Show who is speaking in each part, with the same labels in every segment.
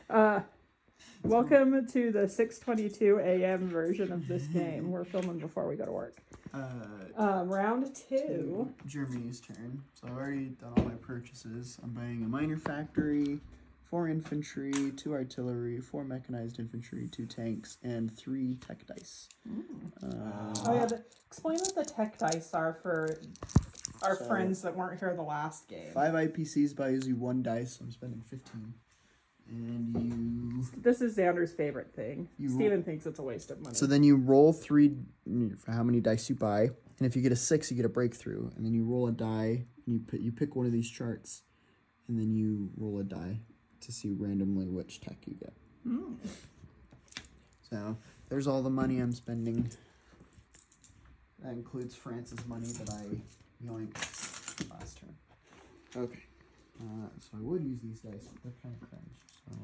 Speaker 1: Welcome to the 6:22 a.m. version of this game. We're filming before we go to work. Round two.
Speaker 2: Germany's turn. So I've already done all my purchases. I'm buying a minor factory, 4 infantry, 2 artillery, 4 mechanized infantry, 2 tanks, and 3 tech dice.
Speaker 1: Explain what the tech dice are for our friends that weren't here the last game.
Speaker 2: 5 IPCs buys you 1 dice, so I'm spending 15. And
Speaker 1: This is Xander's favorite thing. Steven thinks it's a waste of money.
Speaker 2: So then you roll 3 for how many dice you buy, and if you get a 6, you get a breakthrough. And then you roll a die, and you pick one of these charts, and then you roll a die to see randomly which tech you get. So there's all the money I'm spending. That includes France's money that I yoinked last turn. Okay. So I would use these dice, but they're kind of cringe. So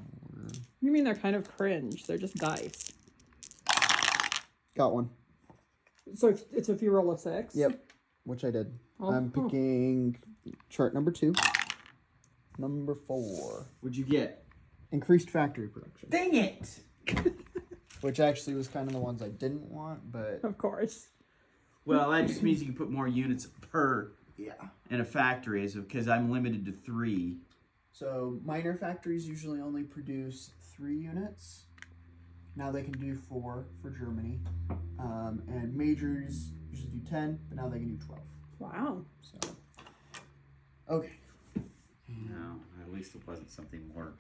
Speaker 1: You mean they're kind of cringe? They're just dice.
Speaker 2: got one.
Speaker 1: So it's if you roll a 6?
Speaker 2: Yep, which I did. I'm picking chart number 2. Number 4.
Speaker 3: What'd you get?
Speaker 2: Increased factory production.
Speaker 3: Dang it!
Speaker 2: Which actually was kind of the ones I didn't want, but...
Speaker 1: Of course.
Speaker 3: Well, that just means you can put more units per
Speaker 2: Yeah.
Speaker 3: in a factory, because I'm limited to 3.
Speaker 2: So minor factories usually only produce 3 units. Now they can do 4 for Germany. And majors usually do 10, but now they can do 12.
Speaker 1: Wow.
Speaker 2: So, okay.
Speaker 3: No, at least it wasn't something more.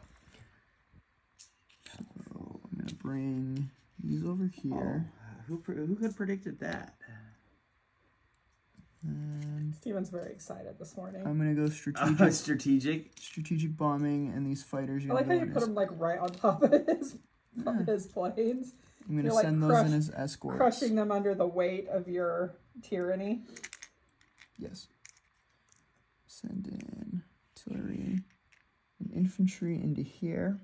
Speaker 2: So I'm going to bring these over here.
Speaker 3: Who could have predicted that?
Speaker 2: And
Speaker 1: Steven's very excited this morning.
Speaker 2: I'm going to go strategic.
Speaker 3: Strategic?
Speaker 2: Strategic bombing, and these fighters.
Speaker 1: I like how you put them like right on top of his planes.
Speaker 2: I'm going to send those in as escorts.
Speaker 1: Crushing them under the weight of your tyranny.
Speaker 2: Yes. Send in artillery and infantry into here.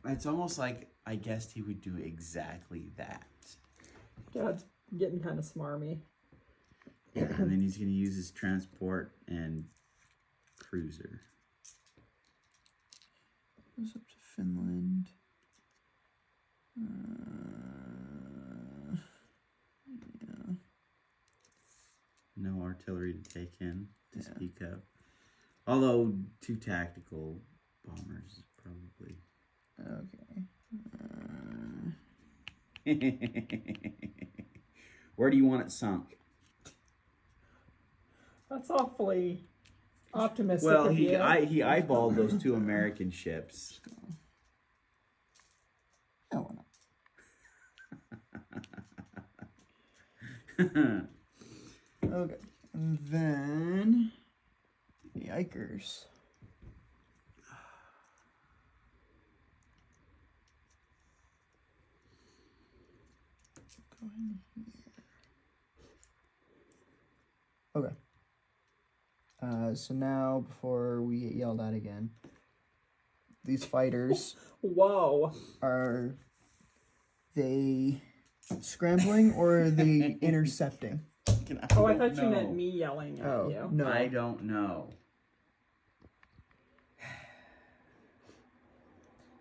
Speaker 3: It's almost like I guessed he would do exactly that.
Speaker 1: Yeah, it's getting kind of smarmy.
Speaker 3: And then he's going to use his transport and cruiser.
Speaker 2: Goes up to Finland. Yeah.
Speaker 3: No artillery to take in to speak of. Although 2 tactical bombers is probably.
Speaker 2: Okay.
Speaker 3: Where do you want it sunk?
Speaker 1: That's awfully optimistic.
Speaker 3: Well,
Speaker 1: of
Speaker 3: he
Speaker 1: you.
Speaker 3: he eyeballed those 2 American ships.
Speaker 2: Yeah, why not? Okay. And then yikers. Go in here. Okay. So now, before we get yelled at again, these fighters
Speaker 1: Whoa.
Speaker 2: are they scrambling or are they intercepting?
Speaker 1: Oh, I thought you meant me yelling at you.
Speaker 2: No.
Speaker 3: I don't know.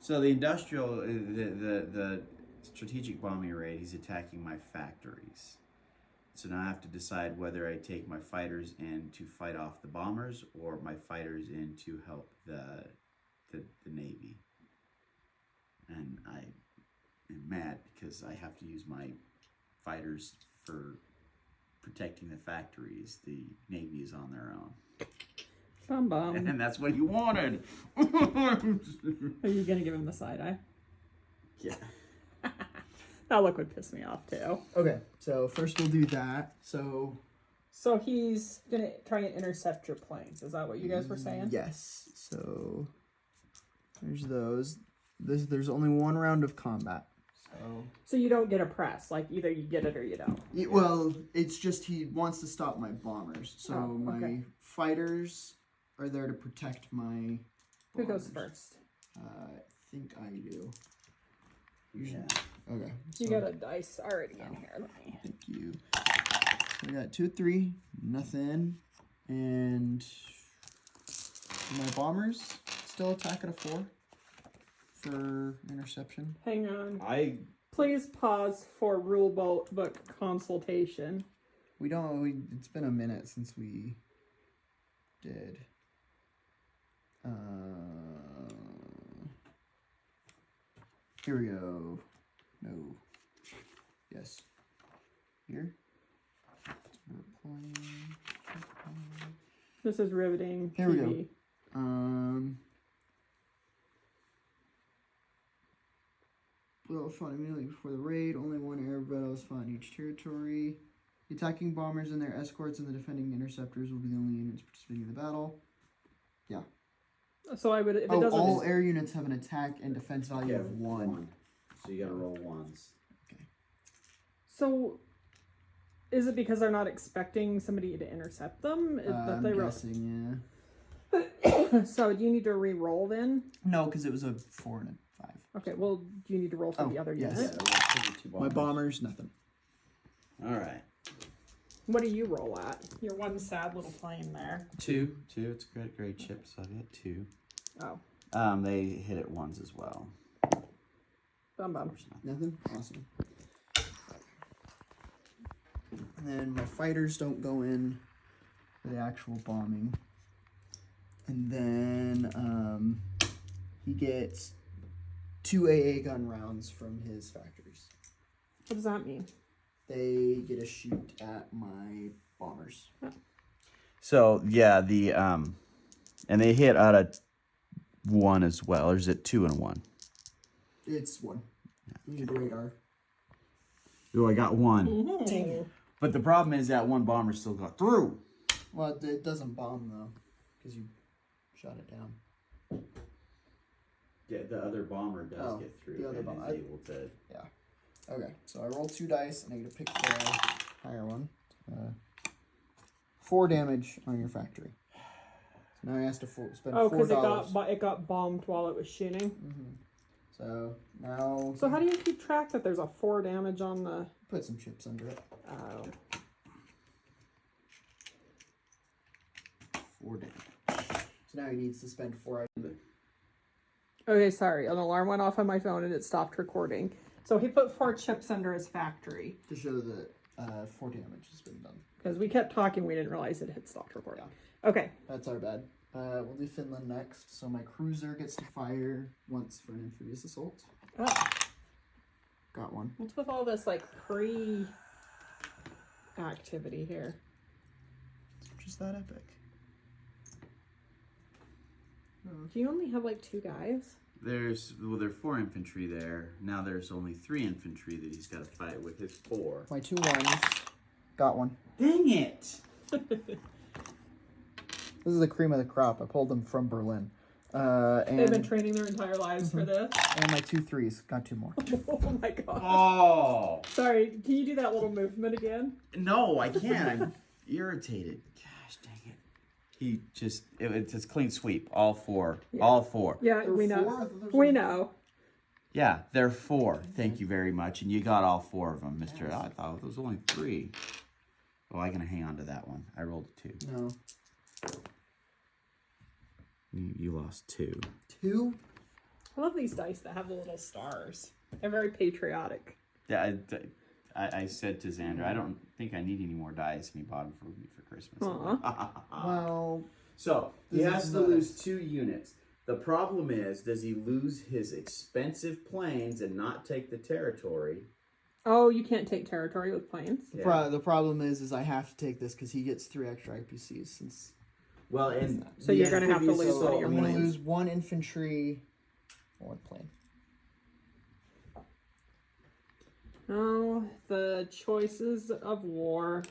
Speaker 3: So the industrial, the strategic bombing raid, he's attacking my factories. So now I have to decide whether I take my fighters in to fight off the bombers or my fighters in to help the Navy. And I am mad because I have to use my fighters for protecting the factories. The Navy is on their own.
Speaker 1: Bum bum.
Speaker 3: And that's what you wanted.
Speaker 1: Are you going to give him the side eye?
Speaker 3: Yeah.
Speaker 1: That look would piss me off too.
Speaker 2: Okay, so first we'll do that. So
Speaker 1: he's going to try and intercept your planes. Is that what you guys were saying?
Speaker 2: yes. So there's those. There's only 1 round of combat.
Speaker 1: So you don't get a press. Like either you get it or you don't.
Speaker 2: Well, it's just he wants to stop my bombers. So my fighters are there to protect my bombers.
Speaker 1: Who goes first?
Speaker 2: I think I do. Usually.
Speaker 3: Yeah.
Speaker 2: Okay.
Speaker 1: You got a dice already in here. Let me.
Speaker 2: Thank you. I got 2, 3, nothing, and my bombers still attack at a 4. for interception?
Speaker 1: Hang on.
Speaker 3: I
Speaker 1: Please pause for rule book consultation.
Speaker 2: We don't. It's been a minute since we did. Here we go. No. Yes. Here. We're playing.
Speaker 1: This is riveting.
Speaker 2: Here we go.
Speaker 1: TV.
Speaker 2: Well, fought immediately before the raid. Only one air battle was fought in each territory. The attacking bombers and their escorts and the defending interceptors will be the only units participating in the battle. Yeah.
Speaker 1: So I would. If it doesn't.
Speaker 2: All air units have an attack and defense value
Speaker 3: Yeah,
Speaker 2: of 1.
Speaker 3: So you gotta roll ones.
Speaker 1: So, is it because they're not expecting somebody to intercept them?
Speaker 2: I'm guessing,
Speaker 1: So do you need to re-roll then?
Speaker 2: No, because it was a 4 and a 5.
Speaker 1: Okay. Well, do you need to roll for the other
Speaker 2: yes.
Speaker 1: unit?
Speaker 2: My bombers, nothing.
Speaker 3: All right.
Speaker 1: What do you roll at? Your one sad little plane there.
Speaker 3: 2. It's a great chip, so I get 2.
Speaker 1: Oh.
Speaker 3: They hit it ones as well.
Speaker 1: Bum bum.
Speaker 2: Nothing? Awesome. And then my fighters don't go in for the actual bombing. And then he gets 2 AA gun rounds from his factories.
Speaker 1: What does that mean?
Speaker 2: They get a shoot at my bombers.
Speaker 3: So yeah, the and they hit out of 1 as well, or is it 2 and 1?
Speaker 2: It's 1. You need radar.
Speaker 3: Oh, I got 1.
Speaker 1: Mm-hmm.
Speaker 3: But the problem is that 1 bomber still got through.
Speaker 2: Well, it doesn't bomb though, because you shot it down.
Speaker 3: Yeah, the other bomber does get through.
Speaker 2: The other
Speaker 3: and
Speaker 2: bomber.
Speaker 3: is able to.
Speaker 2: Yeah. Okay, so I roll 2 dice and I get to pick the higher one. 4 damage on your factory. So now he has to spend
Speaker 1: Oh,
Speaker 2: $4.
Speaker 1: because it got bombed while it was shooting.
Speaker 2: Mm-hmm. So now.
Speaker 1: So how do you keep track that there's a 4 damage on the?
Speaker 2: Put some chips under it.
Speaker 1: Oh.
Speaker 2: 4 damage. So now he needs to spend 4.
Speaker 1: Okay, sorry. An alarm went off on my phone and it stopped recording. So he put 4 chips under his factory.
Speaker 2: To show that 4 damage has been done.
Speaker 1: Because we kept talking, we didn't realize it had stopped recording.
Speaker 2: Yeah.
Speaker 1: Okay.
Speaker 2: That's our bad. We'll do Finland next. So my cruiser gets to fire once for an amphibious assault.
Speaker 1: Oh,
Speaker 2: Got 1.
Speaker 1: what's with all this like activity here?
Speaker 2: Just that epic.
Speaker 1: Do you only have like 2 guys?
Speaker 3: There are 4 infantry there. Now there's only 3 infantry that he's got to fight with his 4.
Speaker 2: My 2 1s. Got 1.
Speaker 3: Dang it!
Speaker 2: This is the cream of the crop. I pulled them from Berlin. And,
Speaker 1: They've been training their entire lives for this.
Speaker 2: and my 2 3s. Got 2 more.
Speaker 1: Oh my god.
Speaker 3: Oh
Speaker 1: Sorry, can you do that little movement again?
Speaker 3: no, I can't. I'm irritated. Gosh dang it! He just it's a clean sweep. All 4.
Speaker 1: Yeah.
Speaker 3: All 4.
Speaker 1: Yeah,
Speaker 2: There
Speaker 1: we
Speaker 2: were
Speaker 1: know.
Speaker 2: 4? I thought there was
Speaker 1: We
Speaker 2: only
Speaker 1: know.
Speaker 3: Yeah, they're 4. Thank you very much. And you got all 4 of them, Mister. I thought there was only 3. Oh, I'm gonna hang on to that one. I rolled a 2.
Speaker 2: No.
Speaker 3: You lost 2.
Speaker 2: 2?
Speaker 1: I love these dice that have the little stars. They're very patriotic.
Speaker 3: Yeah, I said to Xander, I don't think I need any more dice, and he bought them for me for Christmas.
Speaker 2: Well,
Speaker 3: So he
Speaker 2: This
Speaker 3: has
Speaker 2: is
Speaker 3: to
Speaker 2: not-
Speaker 3: lose 2 units. The problem is, does he lose his expensive planes and not take the territory?
Speaker 1: Oh, you can't take territory with planes.
Speaker 3: Yeah.
Speaker 2: the problem is I have to take this because he gets 3 extra IPCs. Since
Speaker 3: Well, and
Speaker 1: So you're gonna have to
Speaker 3: amphibious
Speaker 1: lose one of
Speaker 3: assault
Speaker 1: your
Speaker 2: I'm going to
Speaker 3: planes.
Speaker 2: lose 1 infantry, 1 plane.
Speaker 1: Oh, the choices of war.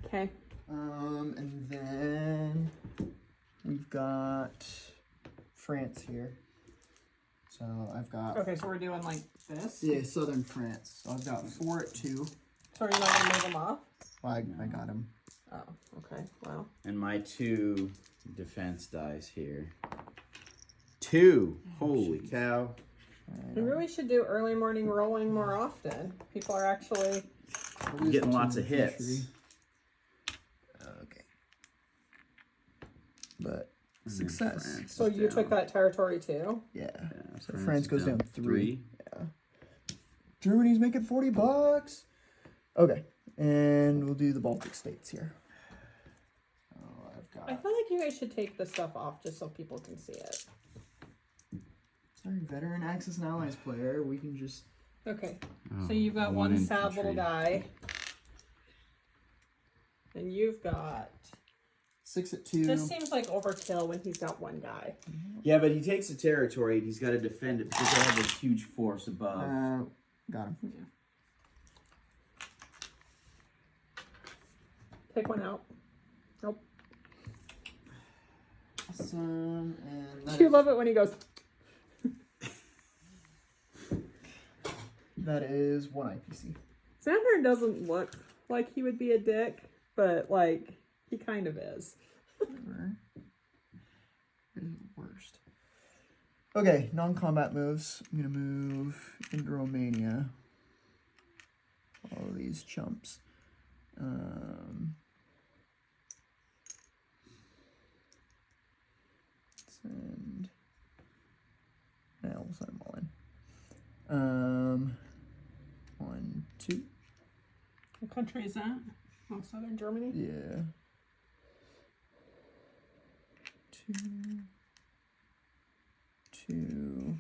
Speaker 1: Okay.
Speaker 2: And then we've got France here. So I've got
Speaker 1: Okay, so we're doing like this.
Speaker 2: yeah, southern France. So I've got 4 at 2.
Speaker 1: So are you not gonna move them off?
Speaker 2: Well, I got him.
Speaker 1: Oh, okay. Well,
Speaker 3: And my 2 defense dice here. 2. Holy cow!
Speaker 1: we really should do early morning rolling more often. People are actually.
Speaker 3: You're getting lots of hits.
Speaker 2: Okay. but
Speaker 3: And then
Speaker 2: success.
Speaker 3: France
Speaker 1: So
Speaker 3: is
Speaker 1: you
Speaker 3: down.
Speaker 1: took that territory too?
Speaker 2: Yeah.
Speaker 3: Yeah,
Speaker 2: So France
Speaker 3: is
Speaker 2: goes down 3.
Speaker 3: 3.
Speaker 2: Yeah. Germany's making $40. Okay, and we'll do the Baltic states here. Oh, I've got.
Speaker 1: I feel like you guys should take the stuff off just so people can see it.
Speaker 2: Sorry, veteran Axis and Allies player. We can just.
Speaker 1: Okay.
Speaker 3: Oh,
Speaker 1: So you've got one sad little
Speaker 3: infantry.
Speaker 1: guy. And you've got.
Speaker 2: 6 at 2.
Speaker 1: This seems like overkill when he's got one guy.
Speaker 3: Yeah, but he takes the territory and he's got to defend it because they have this huge force above.
Speaker 2: Got him.
Speaker 1: Pick one out. Nope.
Speaker 2: Awesome. And that
Speaker 1: You
Speaker 2: is,
Speaker 1: love it when he goes.
Speaker 2: that is 1 IPC.
Speaker 1: Xander doesn't look like he would be a dick, but like he kind of is.
Speaker 2: Whatever. It is the worst. Okay, non-combat moves. I'm gonna move into Romania. All these chumps. Send. Yeah, we'll send them all in. 1, 2.
Speaker 1: What country is that? Oh, southern Germany?
Speaker 2: Yeah. 2. 2.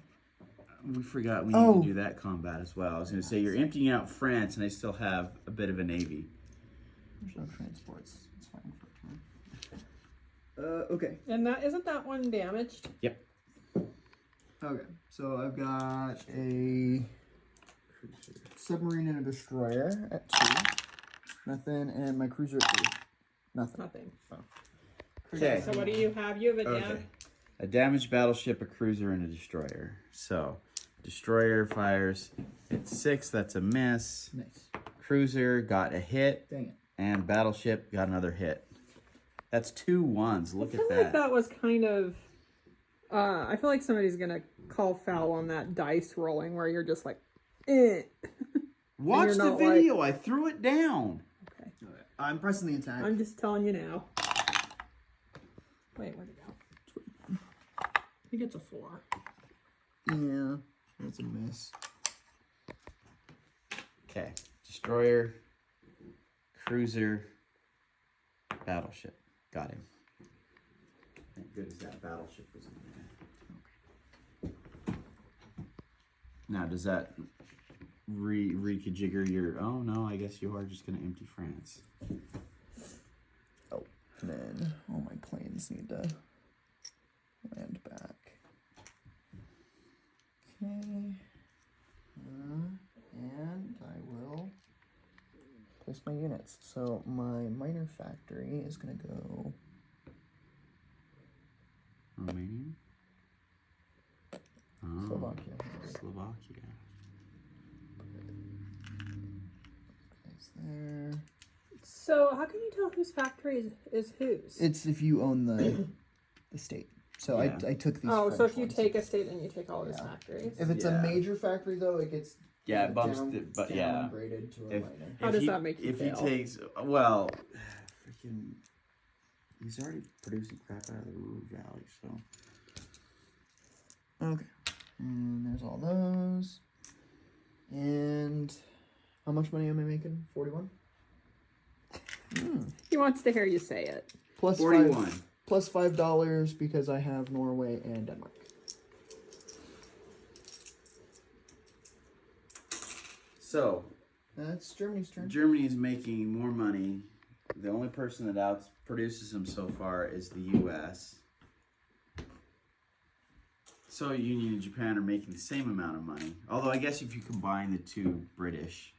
Speaker 3: We forgot we need
Speaker 2: Oh.
Speaker 3: to do that combat as well. I was going to say, you're emptying out France and I still have a bit of a navy.
Speaker 2: There's no transports. It's fine for a turn. Okay.
Speaker 1: And that isn't that one damaged?
Speaker 3: Yep.
Speaker 2: Okay. So I've got a submarine and a destroyer at 2. Nothing. And my cruiser at 3. Nothing.
Speaker 1: Nothing.
Speaker 3: Okay.
Speaker 1: So what do you have? You have a
Speaker 3: Okay. A damaged battleship, a cruiser, and a destroyer. So, destroyer fires at 6. That's a miss.
Speaker 2: Nice.
Speaker 3: Cruiser got a hit.
Speaker 2: Dang it.
Speaker 3: And battleship got another hit. That's 2 1s. Look
Speaker 1: I feel
Speaker 3: at
Speaker 1: like
Speaker 3: that.
Speaker 1: that was kind of. I feel like somebody's gonna call foul on that dice rolling where you're just like, eh.
Speaker 3: Watch
Speaker 1: you're
Speaker 3: the
Speaker 1: not
Speaker 3: video. I threw it down.
Speaker 1: Okay.
Speaker 2: I'm pressing the attack.
Speaker 1: I'm just telling you now. Wait, where'd it go? He gets a 4.
Speaker 2: Yeah. That's a miss.
Speaker 3: Okay. Destroyer, cruiser, battleship. Got him. Thank goodness that battleship was in there. Now, does that reconfigure your... Oh, no, I guess you are just going to empty France.
Speaker 2: Oh. And then all my planes need to land back. Okay. And I will place my units. So my minor factory is going to go...
Speaker 3: Romania? Oh,
Speaker 2: Slovakia.
Speaker 3: Slovakia.
Speaker 2: Place there.
Speaker 1: So how can you tell whose factory is whose?
Speaker 2: It's if you own the state. So
Speaker 3: Yeah.
Speaker 2: I took these.
Speaker 1: Oh, so
Speaker 2: French
Speaker 1: if you
Speaker 2: ones.
Speaker 1: take a state, then you take all his
Speaker 2: Yeah.
Speaker 1: factories.
Speaker 2: If it's
Speaker 3: Yeah.
Speaker 2: a major factory though, it gets
Speaker 3: Yeah, it bumps the... But yeah.
Speaker 2: downgraded to a
Speaker 3: If-
Speaker 2: minor.
Speaker 1: How
Speaker 3: If
Speaker 1: does
Speaker 3: he-
Speaker 1: that make you
Speaker 3: If
Speaker 1: feel?
Speaker 3: he takes... Well, freaking... He's already producing crap out of the Ruhr Valley, so...
Speaker 2: Okay. And there's all those. And how much money am I making? 41?
Speaker 1: He wants to hear you say it.
Speaker 2: Plus
Speaker 3: 41.
Speaker 2: Plus $5 because I have Norway and Denmark.
Speaker 3: So,
Speaker 2: That's Germany's turn.
Speaker 3: Germany is making more money. The only person that outproduces them so far is the U.S. Soviet Union and Japan are making the same amount of money. Although I guess if you combine the two, British.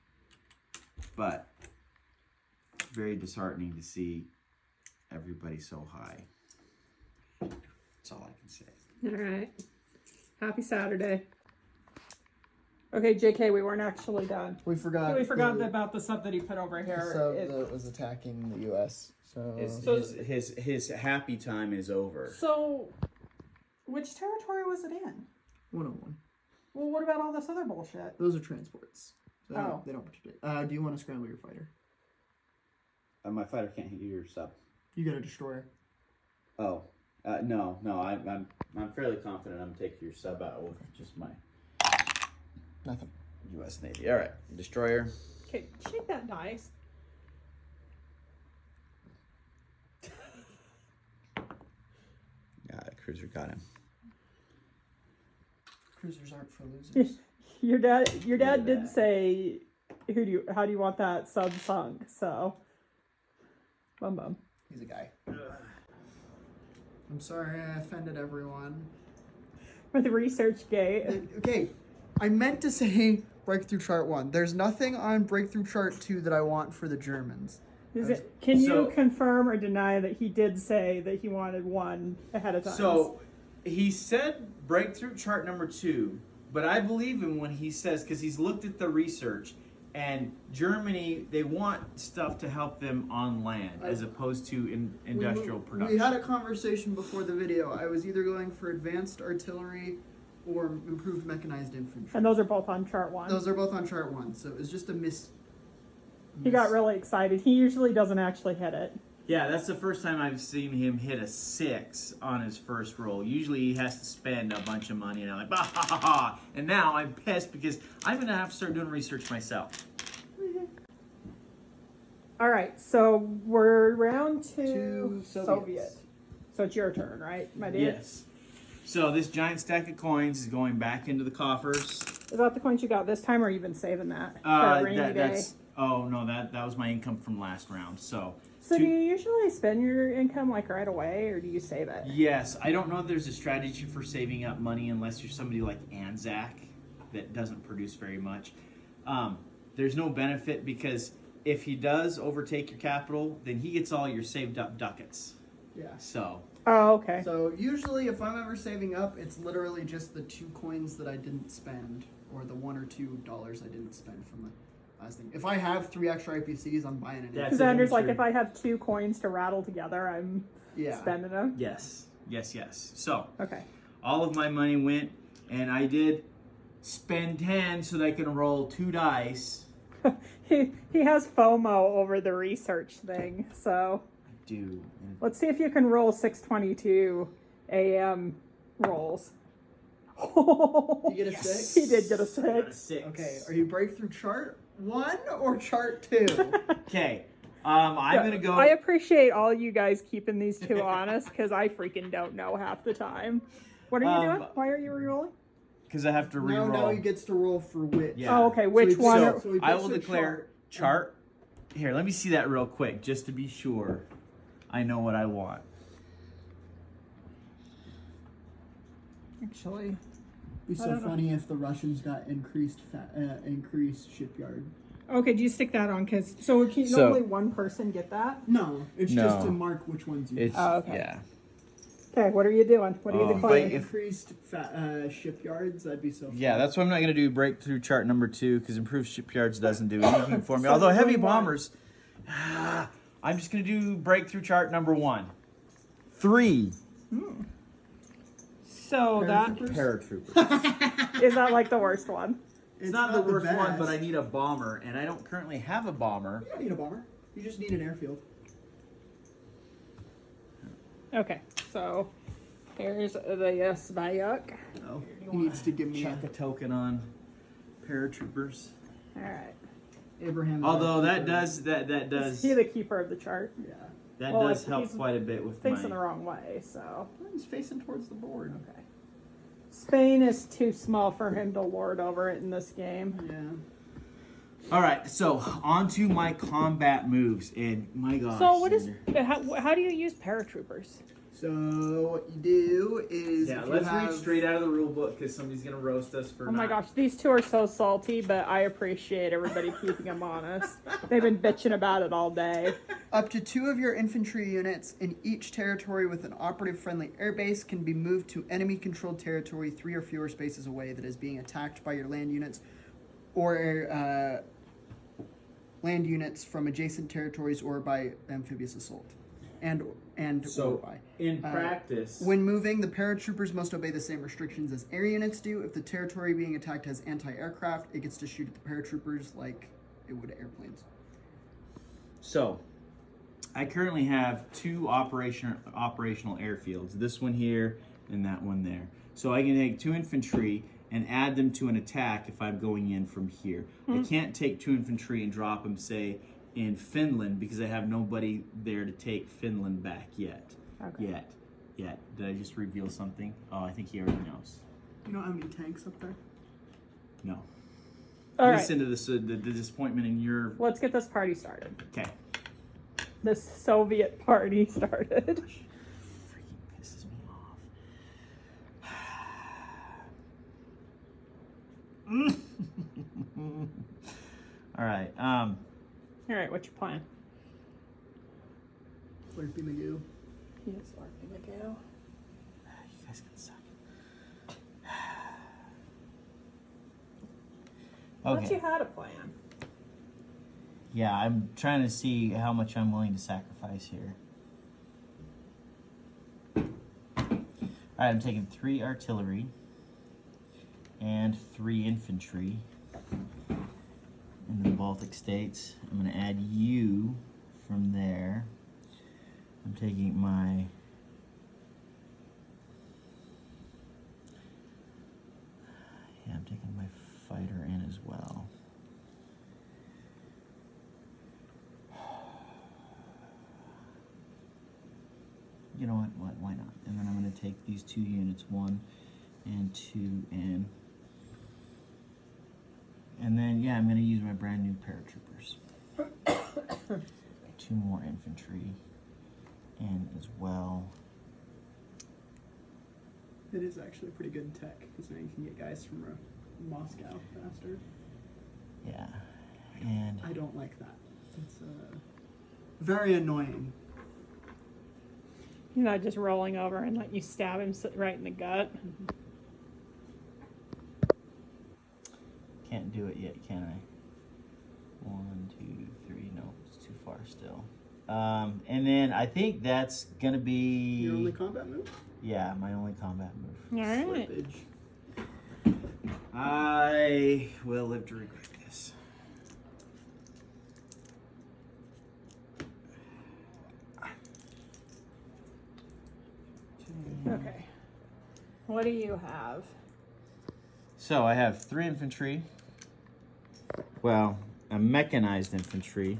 Speaker 3: But very disheartening to see everybody so high. That's all I can say.
Speaker 1: All right. Happy Saturday. Okay, JK, we weren't actually done.
Speaker 2: We forgot.
Speaker 1: We forgot
Speaker 2: the
Speaker 1: about the sub that he put over here.
Speaker 2: sub
Speaker 1: It-
Speaker 2: that was attacking the U.S. So
Speaker 3: His happy time is over.
Speaker 1: So, which territory was it in?
Speaker 2: 101.
Speaker 1: Well, what about all this other bullshit?
Speaker 2: Those are transports. So
Speaker 1: Oh.
Speaker 2: they don't participate. Do you want to scramble your fighter?
Speaker 3: My fighter can't hit your sub.
Speaker 2: You got a destroyer.
Speaker 3: Oh, No, I'm fairly confident I'm taking your sub out with just my
Speaker 2: Nothing.
Speaker 3: U.S. Navy. All right, destroyer.
Speaker 1: Okay, shake that dice.
Speaker 3: Yeah, cruiser got him.
Speaker 2: Cruisers aren't for losers.
Speaker 1: Your dad
Speaker 3: at
Speaker 1: did
Speaker 3: that.
Speaker 1: say, how do you want that sub sunk? So, bum.
Speaker 2: He's a guy. I'm sorry I offended everyone.
Speaker 1: With the research gate.
Speaker 2: Okay, I meant to say Breakthrough Chart 1. There's nothing on Breakthrough Chart 2 that I want for the Germans.
Speaker 1: Can you
Speaker 3: So-
Speaker 1: confirm or deny that he did say that he wanted one ahead of time?
Speaker 3: So he said breakthrough chart number 2, but I believe him when he says, because he's looked at the research, and Germany, they want stuff to help them on land as opposed to in industrial production.
Speaker 2: We had a conversation before the video. I was either going for advanced artillery or improved mechanized infantry.
Speaker 1: and those are both on chart 1.
Speaker 2: Those are both on Chart 1, so it was just a
Speaker 1: He got really excited. He usually doesn't actually hit it.
Speaker 3: Yeah, that's the first time I've seen him hit a 6 on his first roll. Usually he has to spend a bunch of money, and I'm like, bah, ha, ha, ha. And now I'm pissed because I'm going to have to start doing research myself.
Speaker 1: All right, so we're round
Speaker 2: To
Speaker 1: two
Speaker 2: Soviets.
Speaker 1: Soviet. So it's your turn, right, my dude?
Speaker 3: Yes. So this giant stack of coins is going back into the coffers.
Speaker 1: Is that the coins you got this time, or you been saving that? For a rainy day?
Speaker 3: That's oh no, that was my income from last round. So
Speaker 1: So
Speaker 3: two-
Speaker 1: do you usually spend your income like right away, or do you save it?
Speaker 3: yes, I don't know if there's a strategy for saving up money unless you're somebody like Anzac that doesn't produce very much. There's no benefit because if he does overtake your capital, then he gets all your saved up ducats.
Speaker 2: Yeah.
Speaker 3: So
Speaker 1: Oh, okay.
Speaker 2: So usually if I'm ever saving up, it's literally just the 2 coins that I didn't spend, or the $1 or $2 I didn't spend from the last thing. If I have 3 extra IPCs, I'm buying it.
Speaker 3: That's
Speaker 1: Because
Speaker 3: it,
Speaker 1: Andrew's like,
Speaker 3: infantry.
Speaker 1: if I have 2 coins to rattle together, I'm
Speaker 2: Yeah.
Speaker 1: spending them.
Speaker 3: yes. So
Speaker 1: Okay.
Speaker 3: all of my money went, and I did spend 10 so that I can roll 2 dice.
Speaker 1: He has FOMO over the research thing, so
Speaker 3: Do
Speaker 1: let's see if you can roll 622 AM rolls.
Speaker 2: You get a 6?
Speaker 1: He did get a
Speaker 3: I got a
Speaker 1: 6.
Speaker 3: 6.
Speaker 2: Okay, are you Breakthrough Chart 1 or Chart 2?
Speaker 3: Okay. I'm gonna go.
Speaker 1: I appreciate all you guys keeping these two honest, because I freaking don't know half the time. What are you doing? Why are you re-rolling?
Speaker 3: Because I have to
Speaker 2: Now
Speaker 3: re-roll.
Speaker 2: he gets to roll for which.
Speaker 3: Yeah.
Speaker 1: Oh, okay. Which
Speaker 2: So
Speaker 1: one?
Speaker 2: he
Speaker 1: are-
Speaker 2: picks- so he
Speaker 3: I
Speaker 2: picks
Speaker 3: will
Speaker 2: a
Speaker 3: declare chart. Here, let me see that real quick, just to be sure. I know what I want.
Speaker 1: Actually,
Speaker 2: It'd be
Speaker 1: I
Speaker 2: so
Speaker 1: don't know.
Speaker 2: funny if the Russians got increased shipyard.
Speaker 1: okay. Do you stick that on? Because so can
Speaker 3: So-
Speaker 1: only one person get that?
Speaker 2: No, it's just
Speaker 3: No.
Speaker 2: to mark which ones you
Speaker 3: It's
Speaker 1: Oh, okay.
Speaker 3: yeah.
Speaker 1: Okay. What are you doing? What are you
Speaker 3: Oh,
Speaker 1: declaring?
Speaker 3: if-
Speaker 2: increased shipyards. That'd be so funny.
Speaker 3: Yeah, that's what I'm not going to do. Breakthrough chart number 2 because improved shipyards doesn't do anything for me.
Speaker 1: So
Speaker 3: Although
Speaker 1: you're
Speaker 3: heavy
Speaker 1: doing one.
Speaker 3: bombers, I'm just going to do breakthrough chart number 1. 3
Speaker 1: So that
Speaker 3: paratroopers.
Speaker 1: is that like the worst one?
Speaker 3: It's not the worst one,
Speaker 2: best.
Speaker 3: but I need a bomber, and I don't currently have a bomber.
Speaker 2: You don't need a bomber. You just need an airfield.
Speaker 1: Okay. So here's the Sbayuk.
Speaker 2: Oh, he needs to give me
Speaker 3: Chuck a token on paratroopers.
Speaker 1: All right.
Speaker 2: Abraham.
Speaker 3: Although that
Speaker 2: Lincoln.
Speaker 3: does
Speaker 1: Is he the keeper of the chart?
Speaker 2: Yeah.
Speaker 3: that
Speaker 1: well,
Speaker 3: does help
Speaker 1: he's
Speaker 3: quite a bit with
Speaker 1: Facing the
Speaker 3: my.
Speaker 1: wrong way. So
Speaker 2: He's facing towards the board.
Speaker 1: okay. Spain is too small for him to lord over it in this game.
Speaker 2: Yeah.
Speaker 3: All right, so on to my combat moves, and my gosh.
Speaker 1: So what is
Speaker 3: Xander.
Speaker 1: how do you use paratroopers?
Speaker 2: So what you do is
Speaker 3: Yeah,
Speaker 2: if you
Speaker 3: let's
Speaker 2: have,
Speaker 3: read straight out of the rule book because somebody's gonna roast us for.
Speaker 1: Oh my
Speaker 3: not-
Speaker 1: gosh, these two are so salty, but I appreciate everybody keeping them honest. They've been bitching about it all day.
Speaker 2: Up to 2 of your infantry units in each territory with an operative friendly airbase can be moved to enemy controlled territory 3 or fewer spaces away that is being attacked by your land units or land units from adjacent territories or by amphibious assault. And or
Speaker 3: So
Speaker 2: by.
Speaker 3: in practice,
Speaker 2: When moving, the paratroopers must obey the same restrictions as air units do. If the territory being attacked has anti-aircraft, it gets to shoot at the paratroopers like it would airplanes.
Speaker 3: so I currently have two operational airfields. This one here and that one there. So I can take 2 infantry and add them to an attack if I'm going in from here. I can't take 2 infantry and drop them, say, in Finland because I have nobody there to take Finland back yet.
Speaker 1: Okay.
Speaker 3: Yet. Did I just reveal something? Oh, I think he already knows.
Speaker 2: You don't have any tanks up there?
Speaker 3: No.
Speaker 1: All right.
Speaker 3: Listen to this, the disappointment in your...
Speaker 1: Let's get this party started.
Speaker 3: Okay.
Speaker 1: This Soviet party started.
Speaker 3: Freaking pisses me off. All right.
Speaker 1: All right, what's your plan?
Speaker 2: Slurpee Magoo.
Speaker 1: Yes, Slurpee Magoo.
Speaker 3: You guys can suck.
Speaker 1: I thought
Speaker 3: Okay.
Speaker 1: you had a plan.
Speaker 3: Yeah, I'm trying to see how much I'm willing to sacrifice here. Alright, I'm taking 3 artillery and 3 infantry in the Baltic states. I'm going to add you from there. I'm taking my... Yeah, I'm taking my fighter in as well. You know what? Why not? And then I'm going to take these 2 units, 1 and 2 in. And then, yeah, I'm going to use my brand new paratroopers. 2 more infantry in as well.
Speaker 2: It is actually pretty good tech, because now you can get guys from Moscow faster.
Speaker 3: Yeah. And
Speaker 2: I don't like that. It's very annoying.
Speaker 1: You're not just rolling over and let you stab him right in the gut.
Speaker 3: can't do it yet, can I? 1, 2, 3. No, it's too far still. And then I think that's going to be...
Speaker 2: Your only combat move?
Speaker 3: Yeah, my only combat move.
Speaker 1: All right.
Speaker 2: Slippage.
Speaker 3: I will live to regret this.
Speaker 1: Okay. What do you have?
Speaker 3: So I have 3 infantry. Well, a mechanized infantry,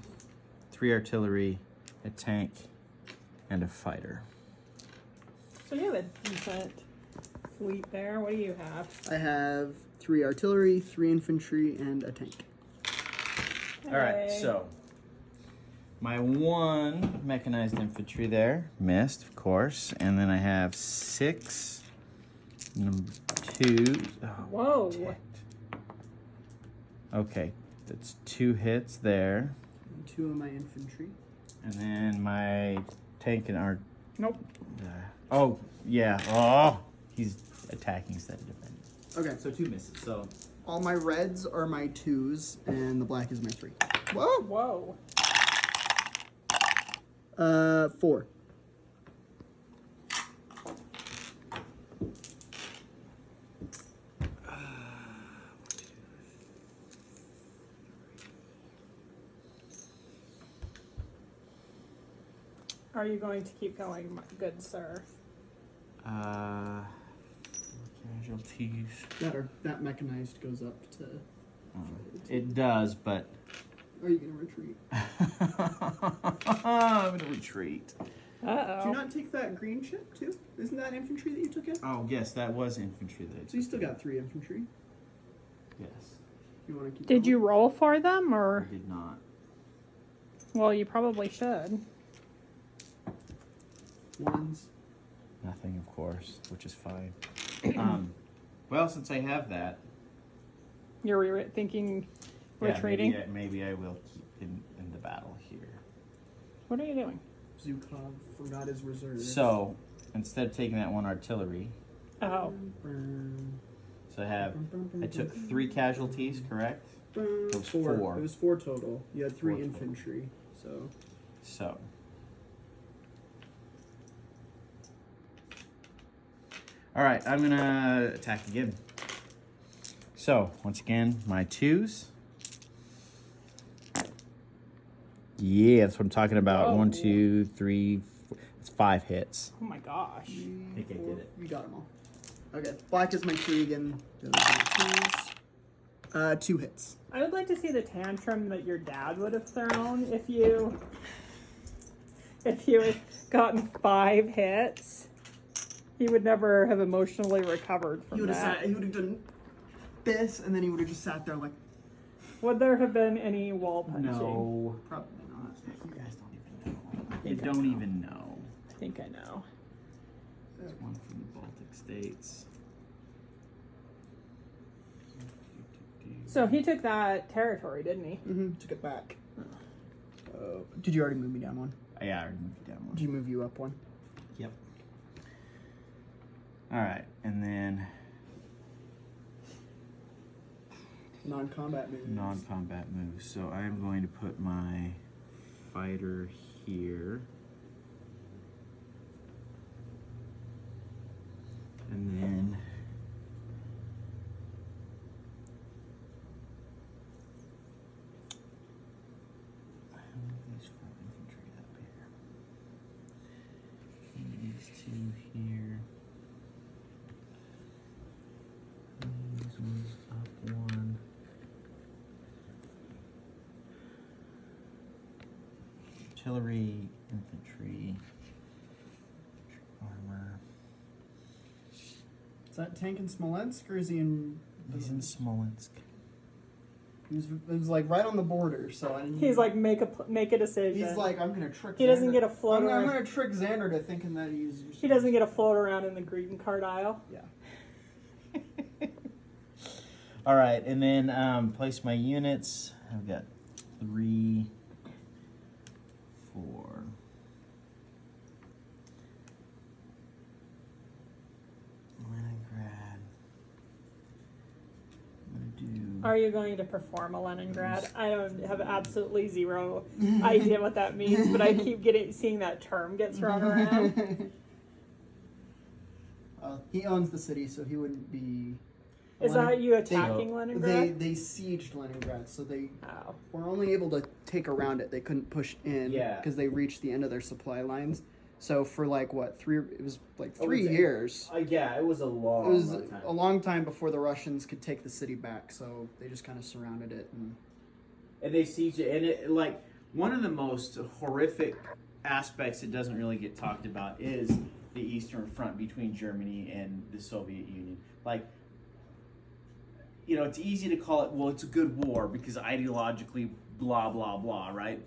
Speaker 3: 3 artillery, a tank, and a fighter.
Speaker 1: So you have a decent fleet there. What do you have?
Speaker 2: I have 3 artillery, 3 infantry, and a tank.
Speaker 3: All right,
Speaker 1: Hey.
Speaker 3: so my 1 mechanized infantry there missed, of course, and then I have 6. Number 2. Oh,
Speaker 1: Whoa.
Speaker 3: ticked. Okay, that's 2 hits there,
Speaker 2: And 2 of my infantry.
Speaker 3: and then my tank and our.
Speaker 1: Nope.
Speaker 3: Oh yeah. Oh, he's attacking instead of defending.
Speaker 2: Okay,
Speaker 3: So 2 misses. So
Speaker 2: all my reds are my 2s, and the black is my 3. Whoa!
Speaker 1: Whoa.
Speaker 2: 4.
Speaker 1: Are you going to keep going, my good sir?
Speaker 3: casualties.
Speaker 2: That mechanized goes up to...
Speaker 3: It does, but
Speaker 2: Are you going to retreat?
Speaker 3: I'm gonna retreat.
Speaker 2: Did
Speaker 1: Uh-oh.
Speaker 2: you not take that green ship, too? Isn't that infantry that you took in?
Speaker 3: Oh yes, that was infantry.
Speaker 2: So you still got 3 infantry.
Speaker 3: Yes,
Speaker 2: You want to keep
Speaker 1: Did
Speaker 2: going?
Speaker 1: you roll for them,
Speaker 3: I
Speaker 1: or?
Speaker 3: did not.
Speaker 1: Well, you probably should.
Speaker 2: 1s.
Speaker 3: Nothing, of course, which is fine. Well, since I have that,
Speaker 1: You're thinking retreating?
Speaker 3: Yeah, maybe I will keep in the battle here.
Speaker 1: What are you doing?
Speaker 2: Zukov forgot his reserves.
Speaker 3: So instead of taking that 1 artillery,
Speaker 1: Oh.
Speaker 3: so I took 3 casualties, correct?
Speaker 2: It
Speaker 3: was 4.
Speaker 2: It was 4 total. You had 3
Speaker 3: 4 total.
Speaker 2: infantry, so...
Speaker 3: So. All right, I'm gonna attack again. So once again, my 2s. Yeah, that's what I'm talking about.
Speaker 1: Whoa.
Speaker 3: 1, 2, 3, 4. It's 5 hits.
Speaker 1: Oh my gosh.
Speaker 3: I think I did it.
Speaker 2: You got them all. Okay, black is my Krieg. 2 hits.
Speaker 1: I would like to see the tantrum that your dad would have thrown if you had gotten 5 hits. He would never have emotionally recovered from
Speaker 2: He would
Speaker 1: that.
Speaker 2: have done this, and then he would have just sat there like,
Speaker 1: Would there have been any wall punching?
Speaker 3: No.
Speaker 2: probably not.
Speaker 3: You guys don't even know. You don't even know.
Speaker 1: I think I know.
Speaker 3: There's one from the Baltic States.
Speaker 1: So he took that territory, didn't he?
Speaker 2: Took it back. Did you already move me down one?
Speaker 3: Yeah, I already moved you down one.
Speaker 2: Did you move you up one?
Speaker 3: Yep. All right, and then
Speaker 2: Non-combat moves.
Speaker 3: non-combat moves. So I am going to put my fighter here, and then I have these 4 infantry up here. And these 2 here. These ones up 1. Artillery, infantry, armor.
Speaker 2: Is that tank in Smolensk, or is he in?
Speaker 3: He's in Smolensk.
Speaker 2: It was like right on the border, so I didn't.
Speaker 1: He's like, make a decision.
Speaker 2: He's like, I'm gonna trick.
Speaker 1: He doesn't
Speaker 2: Xander.
Speaker 1: get a float
Speaker 2: I'm
Speaker 1: around.
Speaker 2: gonna trick Xander to thinking that he's.
Speaker 1: He doesn't get a float around in the greeting card aisle.
Speaker 2: Yeah.
Speaker 3: All right, and then place my units. I've got 3, 4. Leningrad. I'm gonna do.
Speaker 1: Are you going to perform a Leningrad? I don't have absolutely zero idea what that means, but I keep seeing that term get thrown around.
Speaker 2: He owns the city, so he wouldn't be.
Speaker 1: Is that you attacking
Speaker 3: They-
Speaker 1: Leningrad?
Speaker 2: They sieged Leningrad, so they
Speaker 1: Oh.
Speaker 2: were only able to take around it. They couldn't push in
Speaker 3: Yeah.
Speaker 2: because they reached the end of their supply lines. So for like what 3? It was like
Speaker 3: Oh,
Speaker 2: 3
Speaker 3: it's-
Speaker 2: years.
Speaker 3: Yeah, it was a long.
Speaker 2: It was a long time before the Russians could take the city back. So they just kind of surrounded it.
Speaker 3: And they siege it, and it like one of the most horrific aspects that doesn't really get talked about is the Eastern Front between Germany and the Soviet Union. Like, you know, it's easy to call it, well, it's a good war because ideologically, blah blah blah, right?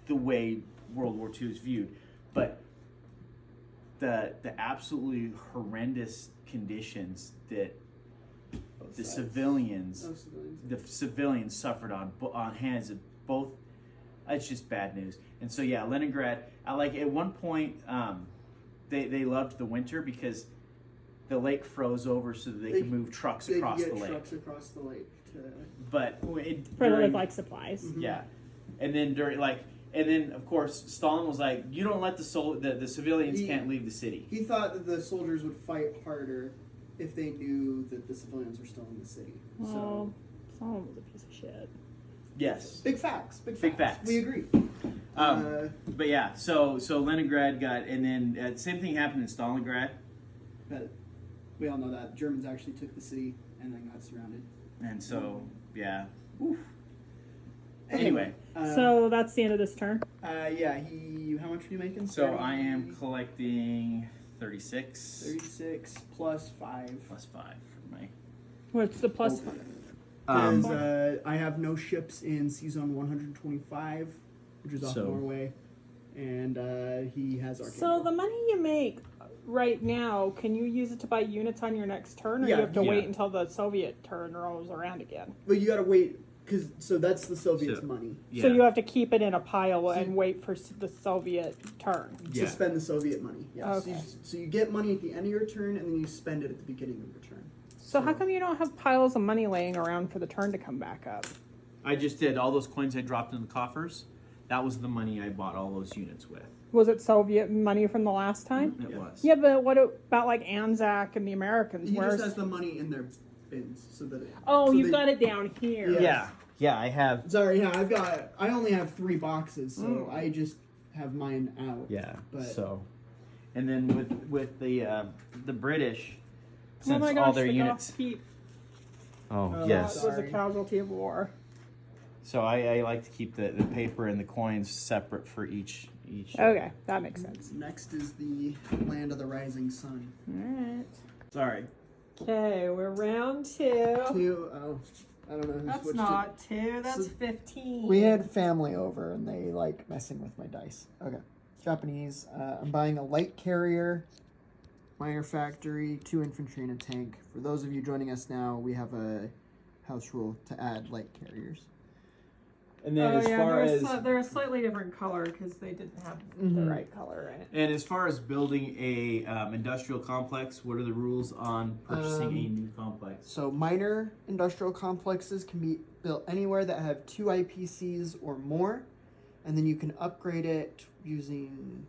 Speaker 3: The way World War II is viewed, but the absolutely horrendous conditions that the civilians suffered on hands of both. It's just bad news. And so yeah, Leningrad. At one point, they loved the winter because the lake froze over so that they could move trucks across the lake.
Speaker 2: Trucks across the lake.
Speaker 3: But
Speaker 1: With like supplies.
Speaker 3: yeah, and then and then of course Stalin was like, you don't let the civilians can't leave the city.
Speaker 2: He thought that the soldiers would fight harder if they knew that the civilians were still in the city.
Speaker 1: Well, Stalin was a piece of shit.
Speaker 3: Yes.
Speaker 2: Big facts. Big
Speaker 3: Big
Speaker 2: facts.
Speaker 3: facts.
Speaker 2: We agree.
Speaker 3: But yeah, so Leningrad got, and then same thing happened in Stalingrad.
Speaker 2: But we all know that Germans actually took the city and then got surrounded.
Speaker 3: And so, yeah. Oof. Anyway.
Speaker 1: So that's the end of this turn.
Speaker 2: Yeah, how much are you making?
Speaker 3: So I am collecting 36.
Speaker 2: 36 plus 5.
Speaker 3: Plus 5 for my...
Speaker 1: What's the plus?
Speaker 2: Because I have no ships in Seazone 125, which is off
Speaker 3: So-
Speaker 2: Norway. And he has Archangel.
Speaker 1: So the money you make right now, can you use it to buy units on your next turn, or
Speaker 2: Yeah,
Speaker 1: you have to
Speaker 3: yeah.
Speaker 1: wait until the Soviet turn rolls around again?
Speaker 2: But you gotta wait, so that's the Soviets'
Speaker 3: So-
Speaker 2: money.
Speaker 3: Yeah.
Speaker 1: So you have to keep it in a pile
Speaker 2: So-
Speaker 1: and wait for the Soviet turn.
Speaker 3: Yeah.
Speaker 2: To spend the Soviet money. Yeah.
Speaker 1: Okay.
Speaker 2: So you get money at the end of your turn, and then you spend it at the beginning of your turn.
Speaker 1: So how come you don't have piles of money laying around for the turn to come back up?
Speaker 3: I just did. All those coins I dropped in the coffers, that was the money I bought all those units with.
Speaker 1: Was it Soviet money from the last time?
Speaker 3: It
Speaker 2: Yeah.
Speaker 3: was.
Speaker 1: Yeah, but what about like Anzac and the Americans?
Speaker 2: He
Speaker 1: Where's...
Speaker 2: just has the money in their bins, so that.
Speaker 1: Oh,
Speaker 2: so
Speaker 1: you've
Speaker 2: they-
Speaker 1: got it down here.
Speaker 2: Yeah.
Speaker 3: Yeah. Yeah, I have.
Speaker 2: Sorry, yeah, I only have 3 boxes, so I just have mine out.
Speaker 3: Yeah.
Speaker 2: But-
Speaker 3: So, and then with the British,
Speaker 1: Oh
Speaker 3: since
Speaker 1: my
Speaker 3: all
Speaker 1: gosh,
Speaker 3: their
Speaker 1: the
Speaker 3: units.
Speaker 1: Goth Keep
Speaker 2: Oh,
Speaker 3: Yes.
Speaker 1: was a
Speaker 2: Sorry.
Speaker 1: casualty of war.
Speaker 3: So I like to keep the paper and the coins separate for each.
Speaker 1: Okay, that makes sense.
Speaker 2: Next is the Land of the Rising Sun.
Speaker 1: Alright.
Speaker 2: Sorry.
Speaker 1: Okay, we're round 2.
Speaker 2: 2, oh, I don't know who
Speaker 1: That's
Speaker 2: switched
Speaker 1: not 2, that's
Speaker 2: So-
Speaker 1: 15.
Speaker 2: We had family over and they like messing with my dice. Okay. Japanese. I'm buying a light carrier, minor factory, 2 infantry, and a tank. For those of you joining us now, we have a house rule to add light carriers. And then as far as
Speaker 1: they're a slightly different color because they didn't have the
Speaker 2: Mhm.
Speaker 1: right color, right?
Speaker 3: And as far as building a industrial complex, what are the rules on purchasing a new complex?
Speaker 2: so minor industrial complexes can be built anywhere that have 2 IPCs or more, and then you can upgrade it using.